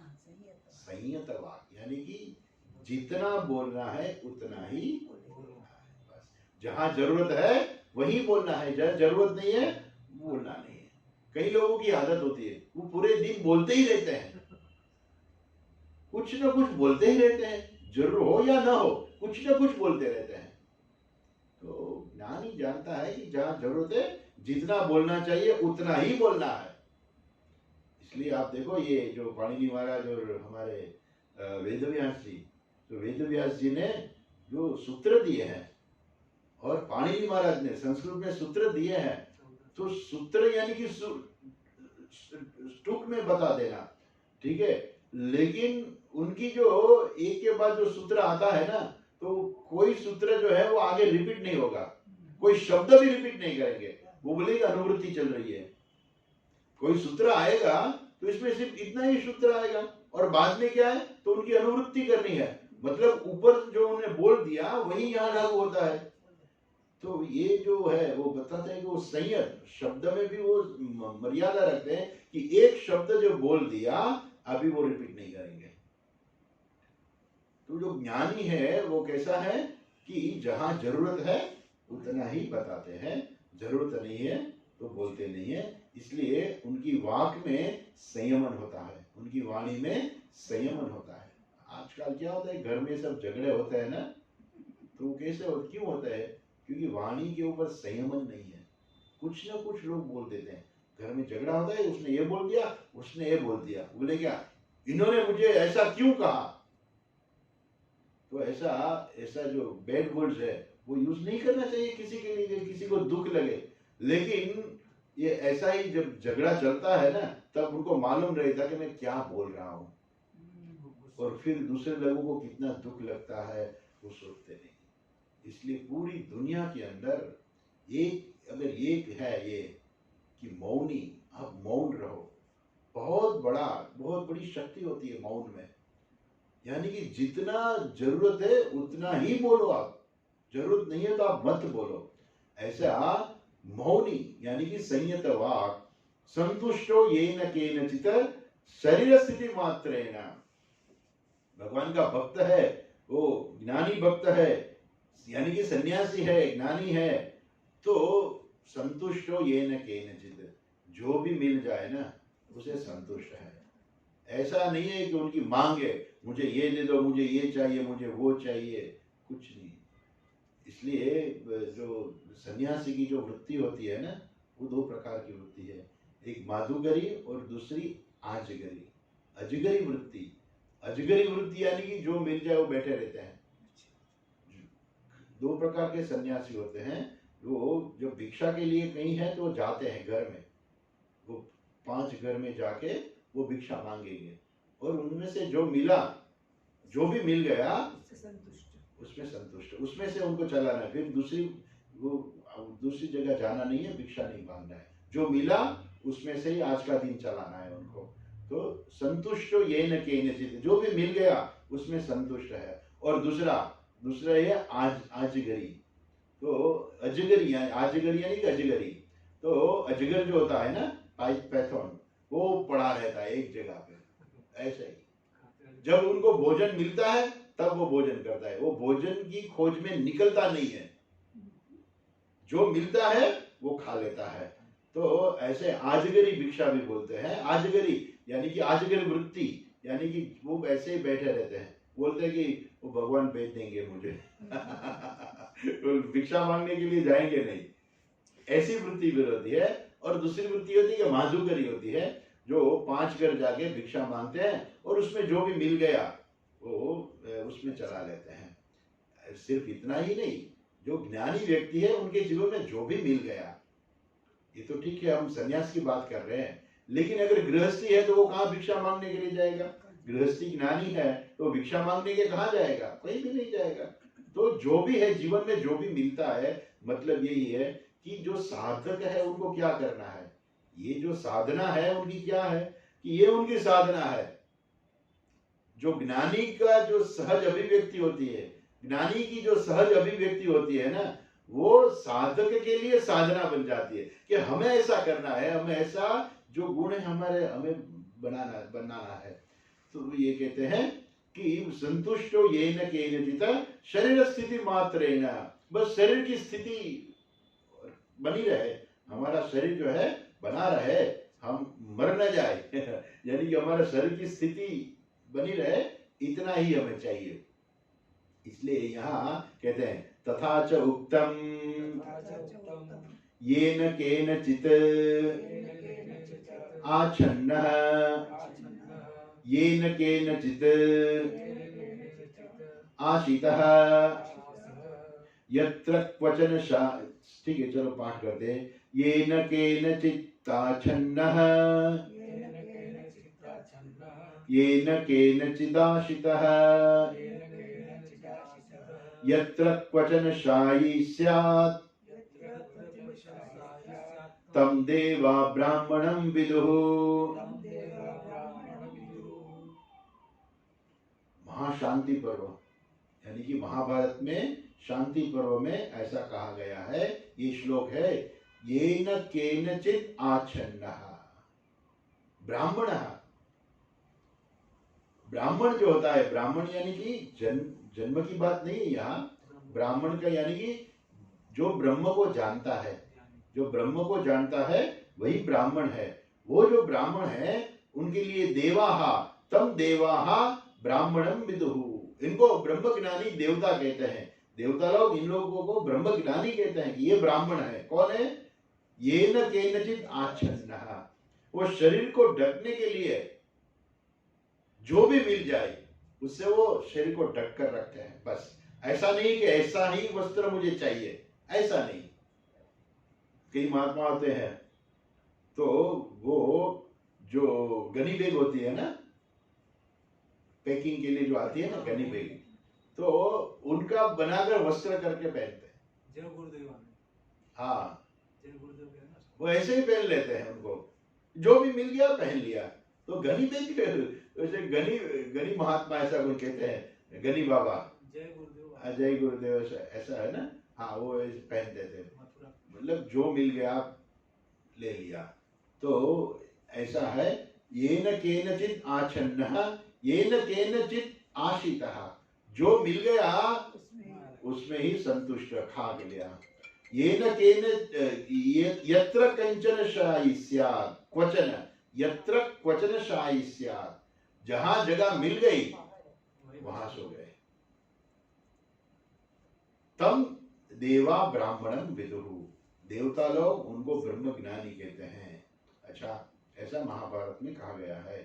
संयत वाक यानी कि जितना बोलना है उतना ही बोलना है। बस जहां जरूरत है वही बोलना है, जहां जरूरत नहीं है बोलना नहीं है। कई लोगों की आदत होती है वो पूरे दिन बोलते ही रहते हैं, कुछ ना कुछ बोलते ही रहते हैं, जरूर हो या ना हो कुछ ना कुछ बोलते रहते हैं। तो ज्ञानी जानता है कि जहां जरूरत है जितना बोलना चाहिए उतना ही बोलना है। इसलिए आप देखो ये जो पाणिनि महाराज और हमारे वेदव्यास जी, तो वेदव्यास जी ने जो सूत्र दिए हैं और पाणिनि महाराज ने संस्कृत में सूत्र दिए हैं, तो सूत्र यानी कि टूक में बता देना, ठीक है। लेकिन उनकी जो एक के बाद जो सूत्र आता है ना, तो कोई सूत्र जो है वो आगे रिपीट नहीं होगा, कोई शब्द भी रिपीट नहीं करेंगे। वो बोलेगा अनुवृत्ति चल रही है। कोई सूत्र आएगा तो इसमें सिर्फ इतना ही सूत्र आएगा, और बाद में क्या है तो उनकी अनुवृत्ति करनी है, मतलब ऊपर जो उन्हें बोल दिया वही यहाँ लागू होता है। तो ये जो है वो बताते हैं कि वो संयत शब्द में भी वो मर्यादा रखते हैं कि एक शब्द जो बोल दिया अभी वो रिपीट नहीं करेंगे। तो जो ज्ञानी है वो कैसा है कि जहां जरूरत है उतना ही बताते हैं, जरूरत नहीं है तो बोलते नहीं है। इसलिए उनकी वाक में संयमन होता है, उनकी वाणी में संयमन होता है। आजकल क्या होता है, घर में सब झगड़े होते हैं ना, तो कैसे क्यों होता है? क्योंकि वाणी के ऊपर संयमन नहीं है, कुछ ना कुछ लोग बोल देते हैं। घर में झगड़ा होता है, उसने ये बोल दिया, उसने ये बोल दिया, बोले क्या इन्होंने मुझे ऐसा क्यों कहा। तो ऐसा जो बैड वर्ड्स है वो यूज नहीं करना चाहिए किसी के लिए, किसी को दुख लगे। लेकिन ये ऐसा ही जब झगड़ा चलता है ना, तब उनको मालूम रहता कि मैं क्या बोल रहा हूँ, और फिर दूसरे लोगों को कितना दुख लगता है वो सोचते नहीं। इसलिए पूरी दुनिया के अंदर अगर एक है ये कि मौनी, आप मौन रहो, बहुत बड़ी शक्ति होती है मौन में। यानी कि जितना जरूरत है उतना ही बोलो, आप जरूरत नहीं है तो आप मत बोलो। ऐसा मौनी यानी कि संयत वाक, संतुष्टो येन केनचित् शरीर स्थिति मात्रेण। भगवान का भक्त है, वो ज्ञानी भक्त है, यानी कि सन्यासी है, ज्ञानी है, तो संतुष्टो येन केनचित्, जो भी मिल जाए ना उसे संतुष्ट है। ऐसा नहीं है कि उनकी मांग है मुझे ये दे दो, मुझे ये चाहिए, मुझे वो चाहिए, कुछ नहीं। इसलिए जो सन्यासी की जो वृत्ति होती है ना, वो दो प्रकार की वृत्ति है, एक माधुगरी और दूसरी आजगरी। अजगरी वृत्ति, अजगरी वृत्ति यानी कि जो मिल जाए वो बैठे रहते हैं। दो प्रकार के सन्यासी होते हैं, वो जो भिक्षा के लिए कहीं है तो जाते हैं घर में, वो 5 घर में जाके वो भिक्षा मांगेंगे, और उनमें से जो मिला, जो भी मिल गया उसमें संतुष्ट, उसमें से उनको चलाना है। फिर दूसरी जगह जाना नहीं है, भिक्षा नहीं मांगना है, जो मिला उसमें से ही आज का दिन चलाना है उनको। तो संतुष्ट येन केनचित्, जो भी मिल गया उसमें संतुष्ट है। और दूसरा है आजगरी। तो अजगरी यानी कि अजगरी, तो अजगर जो होता है ना, पाइथन, वो पड़ा रहता है एक जगह पे। ऐसे ही जब उनको भोजन मिलता है तब वो भोजन करता है, वो भोजन की खोज में निकलता नहीं है, जो मिलता है वो खा लेता है। तो ऐसे आजगरी भिक्षा भी बोलते हैं। आजगरी यानी कि आजगर वृत्ति, यानी कि वो ऐसे ही बैठे रहते हैं, बोलते हैं कि वो भगवान भेज देंगे मुझे वो भिक्षा मांगने के लिए जाएंगे नहीं, ऐसी वृत्ति भी होती है। और दूसरी वृत्ति होती है माधुकरी होती है, जो 5 घर जाके भिक्षा मांगते हैं और उसमें जो भी मिल गया वो उसमें चला लेते हैं। सिर्फ इतना ही नहीं, जो ज्ञानी व्यक्ति है उनके जीवन में जो भी मिल गया, ये तो ठीक है, हम सन्यास की बात कर रहे हैं, लेकिन अगर गृहस्थी है तो वो कहाँ भिक्षा मांगने के लिए जाएगा? गृहस्थी ज्ञानी है तो भिक्षा मांगने के कहाँ जाएगा? कहीं भी नहीं जाएगा। तो जो भी है जीवन में जो भी मिलता है, मतलब यही है कि जो साधक है उनको क्या करना है, ये जो साधना है उनकी क्या है कि ये उनकी साधना है। जो ज्ञानी का जो सहज अभिव्यक्ति होती है, ज्ञानी की जो सहज अभिव्यक्ति होती है ना, वो साधक के लिए साधना बन जाती है कि हमें ऐसा करना है, हमें ऐसा जो गुण है हमारे हमें बनाना है। तो ये कहते हैं कि संतुष्टो येन केनचित् शरीर स्थिति मात्रेण, बस शरीर की स्थिति बनी रहे, हमारा शरीर जो है बना रहे, हम मर न जाए यानी कि हमारा शरीर की स्थिति बनी रहे, इतना ही हमें चाहिए। इसलिए यहाँ कहते हैं तथा च उक्तम येन केनचित् आच्छन्नः येन केनचित् आशितः यत्र क्वचन ठीक है, चलो पाठ करते हैं। येन केनचित् आच्छन्नः येन केनचिदाशितः यत्र क्वचन शायी स्यात् तं देवा ब्राह्मणं विदुः। महाशांति पर्व यानी कि महाभारत में शांति पर्व में ऐसा कहा गया है, ये श्लोक है, येन केनचित् आच्छन्नः। ब्राह्मणः, ब्राह्मण जो होता है, ब्राह्मण यानी कि जन्म की बात नहीं है यहाँ, ब्राह्मण का यानी कि जो ब्रह्म को जानता है, जो ब्रह्म को जानता है वही ब्राह्मण है। वो जो ब्राह्मण है उनके लिए देवाहा तम देवाहा ब्राह्मणम विदुः, इनको ब्रह्म ज्ञानी देवता कहते हैं। देवता लोग इन लोगों को ब्रह्म ज्ञानी कहते हैं कि ये ब्राह्मण है। कौन है? येन केनचित् आच्छन्नः, वो शरीर को ढकने के लिए जो भी मिल जाए उससे वो शरीर को ढक कर रखते हैं। बस ऐसा नहीं कि ऐसा ही वस्त्र मुझे चाहिए, ऐसा नहीं। कई महात्मा होते हैं तो वो जो गनी बैग होती है ना, पैकिंग के लिए जो आती है ना गनी बैग, तो उनका बनाकर वस्त्र करके पहनते हैं। जय गुरुदेव। हाँ, जय गुरुदेव वो ऐसे ही पहन लेते हैं, उनको जो भी मिल गया पहन लिया। तो गनी बैग वैसे गनी महात्मा ऐसा कुछ कहते हैं, गनी बाबा, जय गुरुदेव, जय गुरुदेव ऐसा है ना। हाँ, वो पहनते थे, मतलब जो मिल गया ले लिया। तो ऐसा है, येन केनचित् आच्छन्नः येन केनचित् आशितः, जो मिल गया उसमें ही संतुष्ट खा लिया। येन केन यत्र कंचन शायी स्यात् क्वचन, यत्र क्वचन शायी स्यात्, जहां जगह मिल गई वहां सो गए। तम देवा ब्राह्मणं विदुः, देवता लोग उनको ब्रह्म ज्ञानी कहते हैं। अच्छा, ऐसा महाभारत में कहा गया है।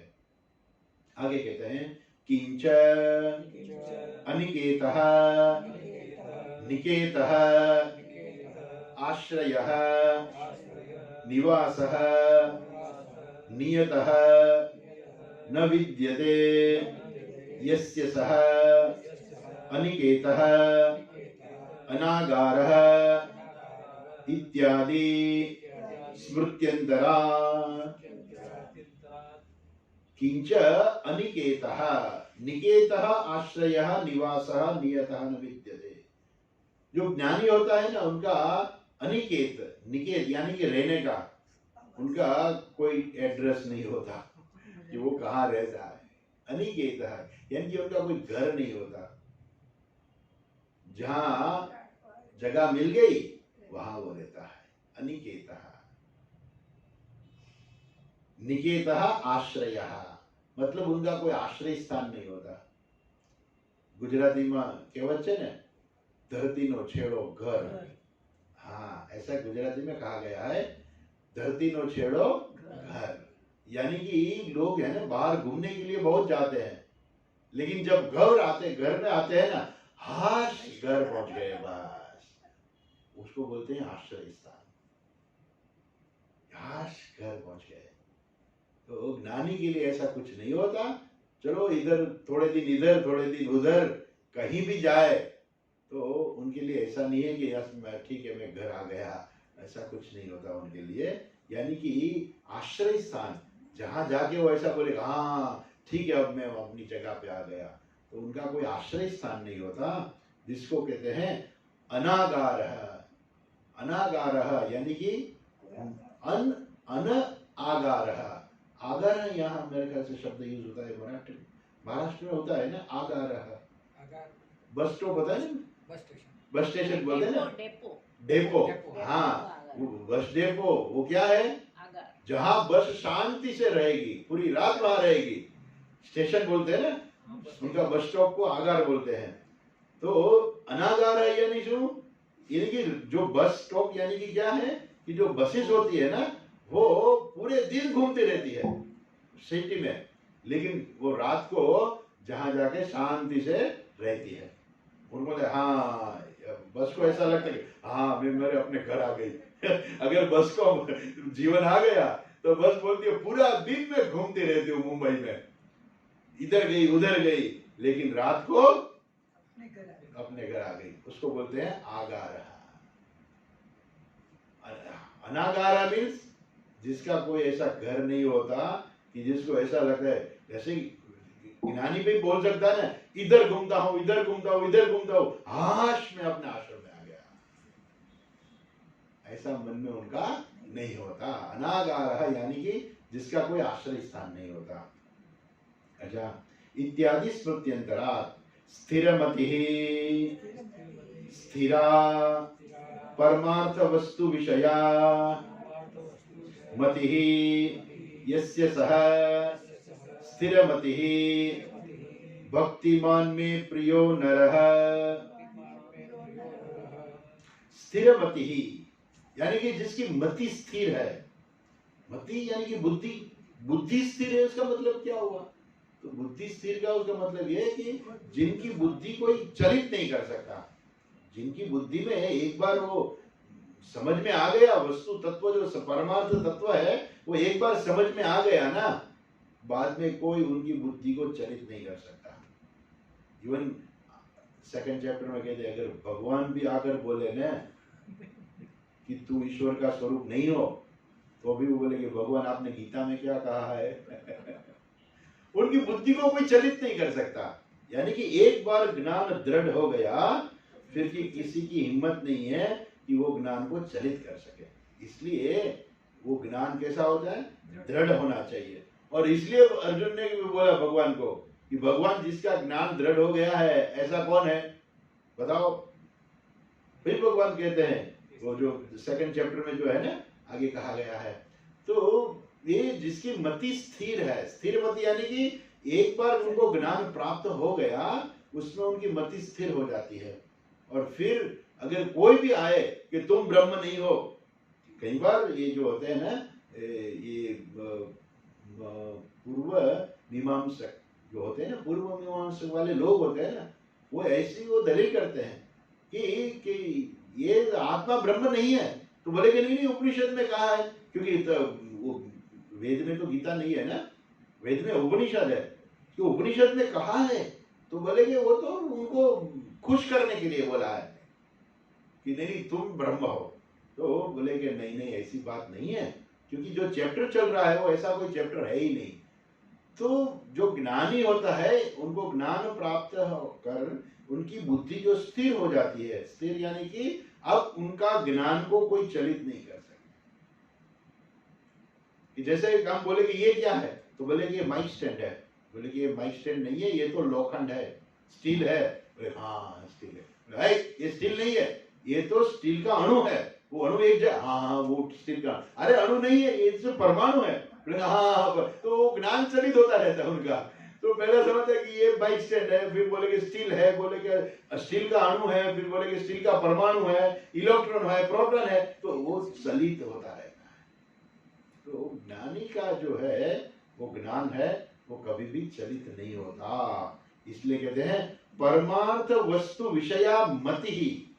आगे कहते हैं किंच अनिकेतः निकेतः आश्रयः निवासः नियतः न विद्यते यस्य सः अनिकेतः अनागारः इत्यादि स्मृत्यंतरा। किंच अनिकेतः, निकेतः आश्रयः निवासः नियतः न विद्यते। जो ज्ञानी होता है ना, उनका अनिकेत, निकेत यानी कि रहने का, उनका कोई एड्रेस नहीं होता कि वो कहाँ रहता है। अनिकेतः यानी कि उनका कोई घर नहीं होता, जहां जगह मिल गई वहां वो रहता है। अनिकेतः। निकेतः आश्रयः मतलब उनका कोई आश्रय स्थान नहीं होता। गुजरातीમાં કહેવત છે ને, ધરતીનો છેડો ઘર। हाँ, ऐसा गुजराती में कहा गया है, धरतीनो छेड़ो घर। यानी कि लोग है ना बाहर घूमने के लिए बहुत जाते हैं, लेकिन जब घर में आते हैं ना, हाश घर पहुंच गए बस, उसको बोलते हैं आश्रय स्थान। हाश घर पहुंच गए। तो ज्ञानी के लिए ऐसा कुछ नहीं होता। चलो इधर थोड़े दिन इधर थोड़े दिन उधर कहीं भी जाए तो उनके लिए ऐसा नहीं है कि यस मैं ठीक है मैं घर आ गया, ऐसा कुछ नहीं होता उनके लिए। यानी कि आश्रय स्थान जहां जाके वो ऐसा बोलेगा हाँ ठीक है अब मैं अपनी जगह पे आ गया, तो उनका कोई आश्रय स्थान नहीं होता, जिसको कहते हैं अनागारः। अनागारः यानी कि अन आगारः। आगार यहाँ मेरे ख्याल से शब्द यूज होता है महाराष्ट्र में होता है ना आगारः। बस स्टॉप होता है ना, बस स्टेशन बोलते हैं ना, डेपो। हाँ, वो बस डेपो वो क्या है, जहाँ बस शांति से रहेगी, पूरी रात वहां रहेगी, स्टेशन बोलते हैं ना, उनका बस स्टॉप को आगार बोलते हैं। तो अनागार है यानी जो, यानी कि जो बस स्टॉप यानी कि क्या है कि जो बसेस होती है ना वो पूरे दिन घूमती रहती है सिटी में, लेकिन वो रात को जहां जाके शांति से रहती है। उनको हाँ बस को ऐसा लगता है हाँ मैं मेरे अपने घर आ गई। अगर बस को जीवन आ गया तो बस बोलती है पूरा दिन में घूमती रहती हूँ मुंबई में, इधर गई उधर गई, लेकिन रात को अपने घर आ गई। उसको बोलते हैं आगारा। अनागारा मीन्स जिसका कोई ऐसा घर नहीं होता कि जिसको ऐसा लगता है, जैसे ज्ञानी भी बोल सकता है ना, इधर घूमता हूँ इधर घूमता हूँ इधर घूमता हूँ, हाश में अपने आश्रम में आ गया, ऐसा मन में उनका नहीं होता। अनागारः यानी कि जिसका कोई आश्रय स्थान नहीं होता। अच्छा, इत्यादि स्मृत्यंतरात् स्थिरमतिः स्थिरा परमार्थ वस्तु विषया मतिः यस्य सः स्थिरमतिः भक्तिमान में प्रियो नरः। स्थिरमतिः यानी कि जिसकी मति स्थिर है। मति यानी कि बुद्धि, बुद्धि स्थिर है, उसका मतलब क्या हुआ? तो बुद्धि स्थिर का उसका मतलब यह है कि जिनकी बुद्धि कोई चलित नहीं कर सकता, जिनकी बुद्धि में एक बार वो समझ में आ गया, वस्तु तत्व जो परमार्थ तत्व है वो एक बार समझ में आ गया ना, बाद में कोई उनकी बुद्धि को चलित नहीं कर सकता। इवन सेकंड चैप्टर में कहते हैं अगर भगवान भी आकर बोले ना कि तू ईश्वर का स्वरूप नहीं हो, तो भी वो बोले कि भगवान आपने गीता में क्या कहा है। उनकी बुद्धि को कोई चलित नहीं कर सकता। यानी कि एक बार ज्ञान दृढ़ हो गया, फिर की किसी की हिम्मत नहीं है कि वो ज्ञान को चलित कर सके। इसलिए वो ज्ञान कैसा होता है, दृढ़ होना चाहिए। और इसलिए अर्जुन ने भी बोला भगवान को कि भगवान जिसका ज्ञान दृढ़ हो गया है ऐसा कौन है बताओ। फिर भगवान कहते हैं वो जो सेकंड चैप्टर में जो है ना आगे कहा गया है, तो ये जिसकी मति स्थिर है, स्थिर मति यानी कि एक बार उनको ज्ञान प्राप्त हो गया उसमें उनकी मति स्थिर हो जाती है। और फिर अगर कोई भी आए कि तुम ब्रह्म नहीं हो, कई बार ये जो होते हैं ना ये पूर्व मीमांसक जो होते हैं ना, पूर्व मीमांसक वाले लोग होते हैं ना, वो ऐसी वो दलील करते हैं कि ये आत्मा ब्रह्म नहीं है। तो बोले कि नहीं उपनिषद में कहा है, क्योंकि तो वो वेद में तो गीता नहीं है ना, वेद में उपनिषद है, कि उपनिषद में कहा है। तो बोले कि वो तो उनको खुश करने के लिए बोला है कि नहीं तुम ब्रह्म हो। तो बोले कि नहीं ऐसी बात नहीं है, क्योंकि जो चैप्टर चल रहा है वो ऐसा कोई चैप्टर है ही नहीं। तो जो ज्ञानी होता है उनको ज्ञान प्राप्त कर उनकी बुद्धि जो स्थिर हो जाती है, स्थिर यानी कि अब उनका ज्ञान को कोई चलित नहीं कर सकता। कि जैसे हम बोले कि ये क्या है, तो बोले कि ये माइक स्टैंड है, बोले कि ये माइक स्टैंड नहीं है, ये तो लोखंड है, स्टील है, बोले हाँ स्टील है, भाई ये स्टील नहीं है, ये तो स्टील का अणु है, वो अणु एक जगह, हाँ हाँ वो स्टील का, अरे अणु नहीं है, ये तो परमाणु है, बोले हाँ, तो वो ज्ञान चलित होता रहता है उनका। तो पहले समझते कि ये बाइक स्टैंड है, फिर बोले कि स्टील है, बोले कि स्टील का अणु है, फिर बोले कि स्टील का परमाणु है, इलेक्ट्रॉन है, प्रोटॉन है, तो वो चलित होता रहता है। तो ज्ञानी का जो है वो ज्ञान है, वो कभी भी चलित नहीं होता। इसलिए कहते हैं परमार्थ वस्तु विषया मति ही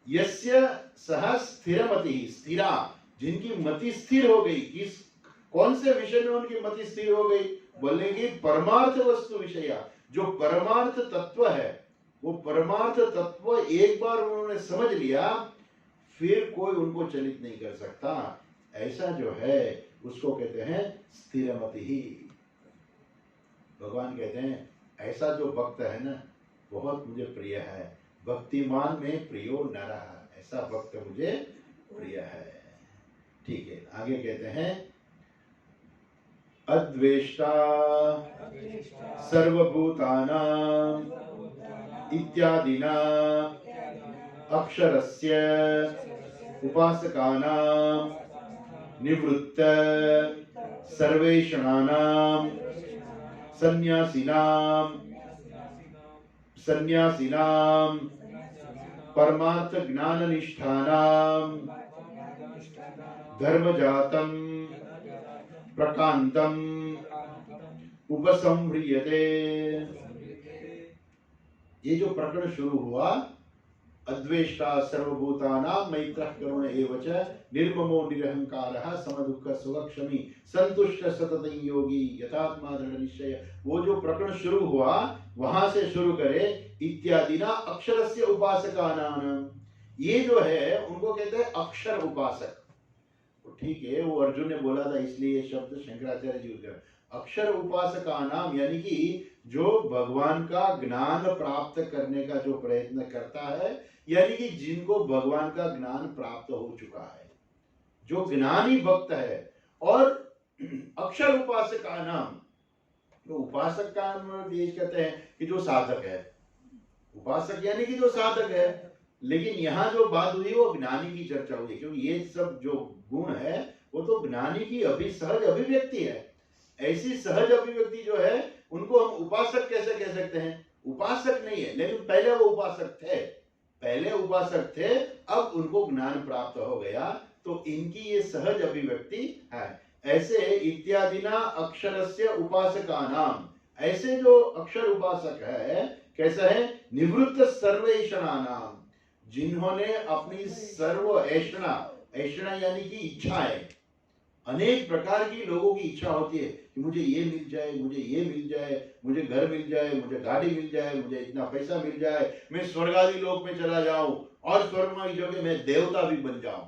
यस्य सह स्थिरमति, स्थिरा, जिनकी मति स्थिर हो गई, किस कौन से विषय में उनकी मति स्थिर हो गई, बोलेंगे परमार्थ वस्तु विषया, जो परमार्थ तत्व है, वो परमार्थ तत्व एक बार उन्होंने समझ लिया, फिर कोई उनको चलित नहीं कर सकता। ऐसा जो है उसको कहते हैं स्थिरमति ही। भगवान कहते हैं ऐसा जो भक्त है ना, बहुत मुझे प्रिय है, भक्तिमान में प्रियो नरः, ऐसा भक्त मुझे प्रिय है। ठीक है, आगे कहते हैं अद्वेष्टा सर्वभूतानां इत्यादिना अक्षरस्य उपासकानां निवृत्त सर्वेषणानां सन्यासिनां परमार्थ ज्ञान निष्ठानां धर्मजातं प्रकांतम उपसंह्रियते। ये जो प्रकरण शुरू हुआ, अद्वेष्टा सर्वभूतानां मैत्रः करुण एव च निर्ममो निरहंकारः समदुःख सुखक्षमी संतुष्ट सततं योगी यथात्मा दृढ़ निश्चय, वो जो प्रकरण शुरू हुआ वहां से शुरू करे, इत्यादिना अक्षरस्य उपासकानां, ये जो है उनको कहते हैं अक्षर उपासक। ठीक है, वो अर्जुन ने बोला था इसलिए शब्द शंकराचार्य जी यूज कर, अक्षर उपासका नाम, यानी कि जो भगवान का ज्ञान प्राप्त करने का जो प्रयत्न करता है, यानी कि जिनको भगवान का ज्ञान प्राप्त हो चुका है, जो ज्ञानी भक्त है। और अक्षर उपासका नाम, तो उपासक का देश कहते हैं कि जो साधक है, उपासक यानी कि जो साधक है। लेकिन यहाँ जो बात हुई वो ज्ञानी की चर्चा हुई, क्योंकि ये सब जो गुण है वो तो ज्ञानी की सहज अभिव्यक्ति है। ऐसी सहज अभिव्यक्ति जो है उनको हम उपासक कैसे कह सकते हैं? उपासक नहीं है, लेकिन पहले वो उपासक थे, अब उनको ज्ञान प्राप्त हो गया, तो इनकी ये सहज अभिव्यक्ति है। ऐसे इत्यादिना अक्षरस्य उपासकानाम, ऐसे जो अक्षर उपासक है कैसा है? निवृत्त सर्वेषणानाम, जिन्होंने अपनी सर्व ऐषणा, ऐषणा यानी कि इच्छाएं, अनेक प्रकार की लोगों की इच्छा होती है कि मुझे ये मिल जाए, मुझे ये मिल जाए, मुझे घर मिल जाए, मुझे गाड़ी मिल जाए, मुझे इतना पैसा मिल जाए, मैं स्वर्ग आदि लोक में चला जाऊं और स्वर्ग में जगह मैं देवता भी बन जाऊं।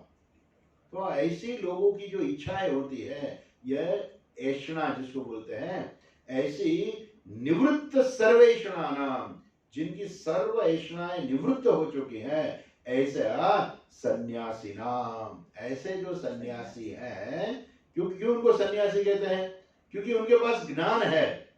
तो ऐसी लोगों की जो इच्छाएं होती है, यह ऐषणा जिसको बोलते हैं, ऐसी निवृत्त सर्वेषणा नाम, जिनकी सर्व ऐषणाएं निवृत्त हो चुकी हैं, ऐसा सन्यासी नाम, ऐसे जो सन्यासी हैं, क्योंकि उनको सन्यासी कहते हैं, क्योंकि उनके पास ज्ञान है।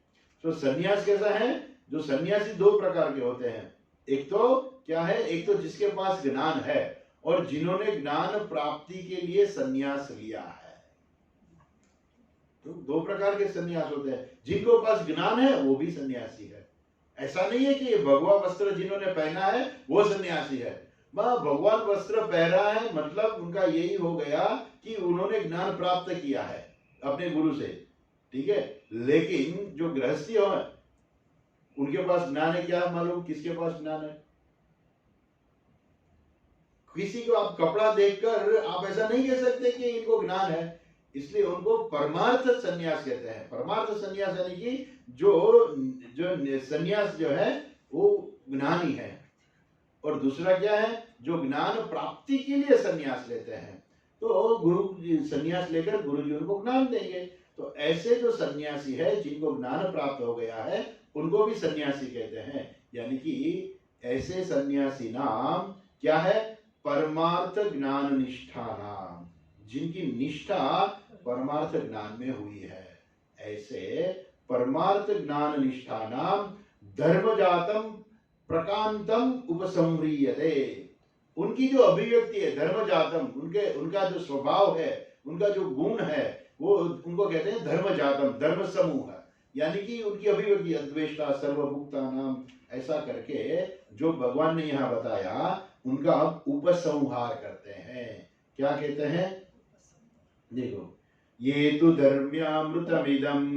तो सन्यास कैसा है? जो सन्यासी दो प्रकार के होते हैं, एक तो क्या है, एक तो जिसके पास ज्ञान है और जिन्होंने ज्ञान प्राप्ति के लिए सन्यास लिया है। तो दो प्रकार के सन्यास होते हैं, जिनको पास ज्ञान है वो भी सन्यासी है। ऐसा नहीं है कि ये भगवा वस्त्र जिन्होंने पहना है वो सन्यासी है। भगवान वस्त्र पहना है मतलब उनका यही हो गया कि उन्होंने ज्ञान प्राप्त किया है अपने गुरु से, ठीक है। लेकिन जो गृहस्थी हो उनके पास ज्ञान है क्या मालूम? किसके पास ज्ञान है? किसी को आप कपड़ा देखकर आप ऐसा नहीं कह सकते कि इनको ज्ञान है, इसलिए उनको परमार्थ सन्यास कहते हैं। परमार्थ सन्यास यानी कि जो सन्यास जो है वो ज्ञानी है, और दूसरा क्या है, जो ज्ञान प्राप्ति के लिए सन्यास लेते हैं। तो गुरु सन्यास लेकर गुरु जी उनको ज्ञान देंगे। तो ऐसे जो सन्यासी है जिनको ज्ञान प्राप्त हो गया है उनको भी सन्यासी कहते हैं। यानी कि ऐसे सन्यासी नाम क्या है? परमार्थ ज्ञान निष्ठा नाम, जिनकी निष्ठा परमार्थ ज्ञान में हुई है। ऐसे परमार्थ ज्ञान निष्ठानाम धर्मजातम प्रकांतम उपसंह्रियते। उनकी जो अभिव्यक्ति है धर्मजातम, उनका जो स्वभाव है, उनका जो गुण है, वो उनको कहते हैं धर्मजातम, धर्म समूह। यानी कि उनकी अभिव्यक्ति अद्वेष्टा सर्वभूता नाम, ऐसा करके जो भगवान ने यहाँ बताया उनका अब उपसंहार करते हैं। क्या कहते हैं? देखो, ये तो धर्म्यामृतमिदम्,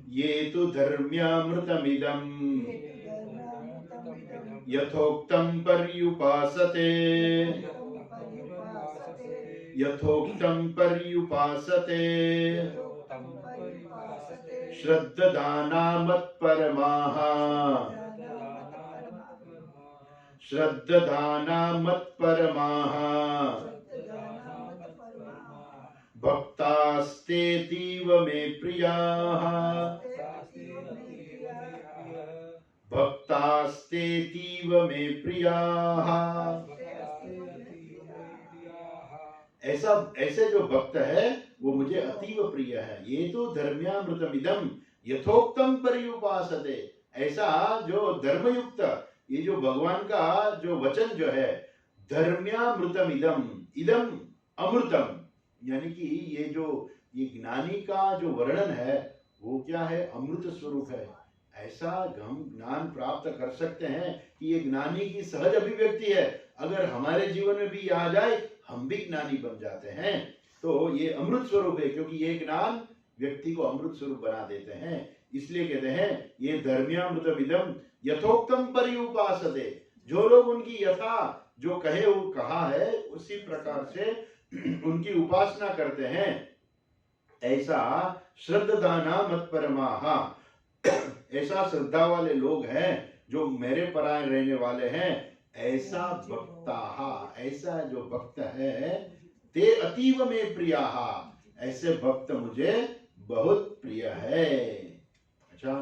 ये तो धर्म्यामृतमिदम् यथोक्तं पर्युपासते, यथोक्तं पर्युपासते श्रद्धाना मत्परमाः, श्रद्धाना मत्परमाः भक्तास्तेतीव मे प्रियाः, भक्तास्तेतीव मे प्रियाः। ऐसे जो भक्त है वो मुझे अतीव प्रिय है। ये तो धर्म्यामृतमिदम् यथोक्तम पर्युपासते। ऐसा जो धर्मयुक्त, ये जो भगवान का जो वचन जो है, धर्म्यामृतमिदम्, इदम अमृतम, यानी कि ये ज्ञानी का जो वर्णन है वो क्या है? अमृत स्वरूप है। ऐसा हम ज्ञान प्राप्त कर सकते हैं कि ये ज्ञानी की सहज अभिव्यक्ति है। अगर हमारे जीवन में भी आ जाए हम भी ज्ञानी बन जाते हैं। तो ये अमृत स्वरूप है, क्योंकि ये ज्ञान व्यक्ति को अमृत स्वरूप बना देते हैं। इसलिए कहते हैं ये धर्म्यामृतमिदम् यथोक्तम पर्युपासते। जो लोग उनकी यथा जो कहा है उसी प्रकार से उनकी उपासना करते हैं, ऐसा श्रद्धाना मत्परमाः, ऐसा श्रद्धा वाले लोग हैं जो मेरे परायण रहने वाले हैं, ऐसा भक्ताः, ऐसा जो भक्त है, ते अतीव में प्रियाः, ऐसे भक्त मुझे बहुत प्रिय है। अच्छा,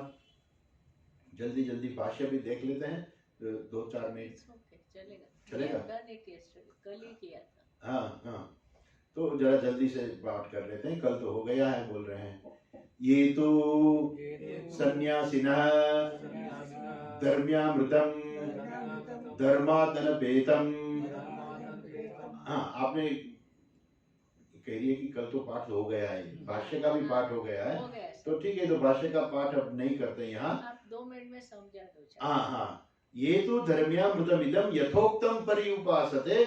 जल्दी जल्दी भाष्य भी देख लेते हैं, 2-4 मिनट चलेगा? कल ही किया था। हाँ हाँ, तो जरा जल्दी से बात कर लेते हैं, कल तो हो गया है बोल रहे हैं। ये तो सन्यासिनः धर्म्यामृतम् धर्मादनपेतम्। हाँ, आपने कह रही है कि कल तो पाठ हो गया है, भाष्य का भी पाठ हो गया है, तो ठीक है, तो भाष्य का पाठ अब नहीं करते यहाँ, आप 2 मिनट में समझा दो। हाँ हाँ। ये तो धर्म्यामृतमिदम् यथोक्तम पर्युपासते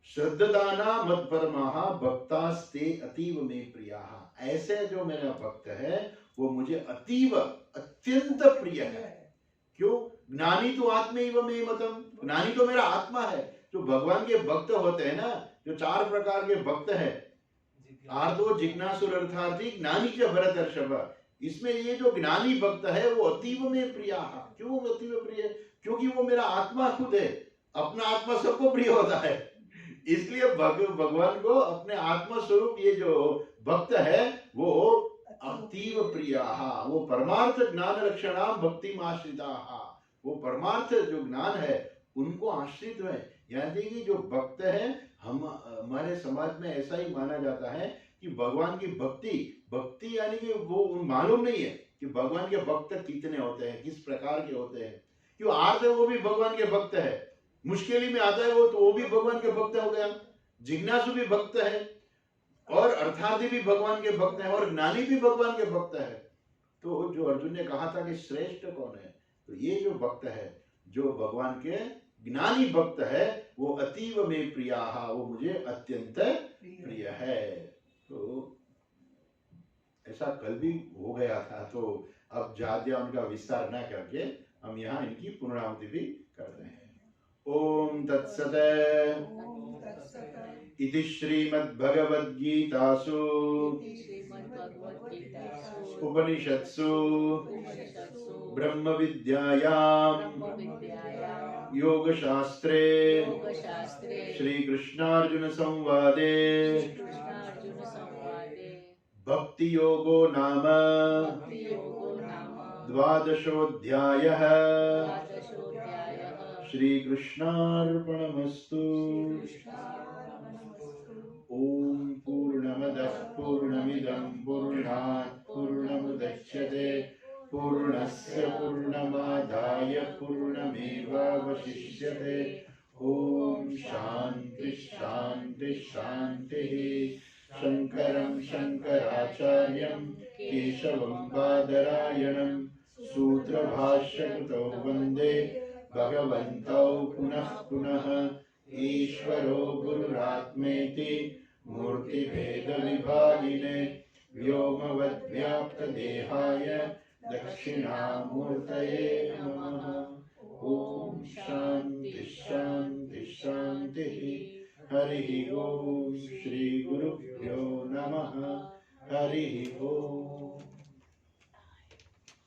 श्रद्धाना मत्परमाः भक्तास्ते अतीव मे प्रियाः। ऐसे जो मेरा भक्त है वो मुझे अतीव अत्यंत प्रिय है। क्यों? ज्ञानी तो आत्मैव मे मतम्, ज्ञानी तो मेरा आत्मा है। जो भगवान के भक्त होते हैं ना, जो 4 प्रकार के भक्त हैं, आर्दो जिज्ञासुर अर्थार्थी ज्ञानी च भरतर्षभ, इसमें ये जो ज्ञानी भक्त है वो अतीव में प्रिया। क्यों अतीव प्रिय? क्योंकि वो मेरा आत्मा खुद है। अपना आत्मा सबको प्रिय होता है, इसलिए भगवान को अपने आत्मा स्वरूप ये जो भक्त है वो अतीव प्रिया। वो परमार्थ ज्ञान रक्षणाम भक्ति आश्रिता, वो परमार्थ जो ज्ञान है उनको आश्रित है। यानी कि जो भक्त है, हमारे समाज में ऐसा ही माना जाता है कि भगवान की भक्ति यानी कि वो मालूम नहीं है कि भगवान के भक्त कितने होते हैं, किस प्रकार के होते हैं। क्यों? आर्थ है वो भी भगवान के भक्त है, मुश्किल में आता है वो भी भगवान के भक्त हो गया, जिज्ञासु भी भक्त है, और अर्थार्थी भी भगवान के भक्त है, और ज्ञानी भी भगवान के भक्त है। तो जो अर्जुन ने कहा था कि श्रेष्ठ कौन है, तो ये जो भक्त है, जो भगवान के ज्ञानी भक्त है, वो अतीव में प्रियाः, वो मुझे अत्यंत प्रिय है। तो ऐसा कल भी हो गया था, तो अब ज्यादा उनका विस्तार न करके हम यहाँ इनकी पुनरावृत्ति भी करते हैं। ओम तत्सत इति श्रीमद्भगवद्गीतासु उपनिषत्सु ब्रह्म विद्यायां योगशास्त्रे श्री कृष्णार्जुन संवादे भक्ति योगो नाम द्वादशोऽध्यायः। श्री कृष्णार्पणमस्तु। ॐ पूर्णमदः पूर्णमिदं पूर्णात् पूर्णमुदच्यते पूर्णस्य पूर्णमादाय पूर्णमेवावशिष्यते ॐ शान्ति शान्ति शान्तिः शङ्करं शङ्कराचार्यं केशवं बादरायणं सूत्रभाष्यकृतौ वन्दे भगवन्तौ पुनः पुनः ईश्वरो गुरुरात्मेति मूर्तिभेदविभागिने व्योमवद्व्याप्तदेहाय दक्षिणामूर्तये नमः ॐ शान्ति शान्ति शान्तिः हरिः ॐ श्री गुरुभ्यो नमः हरिः ॐ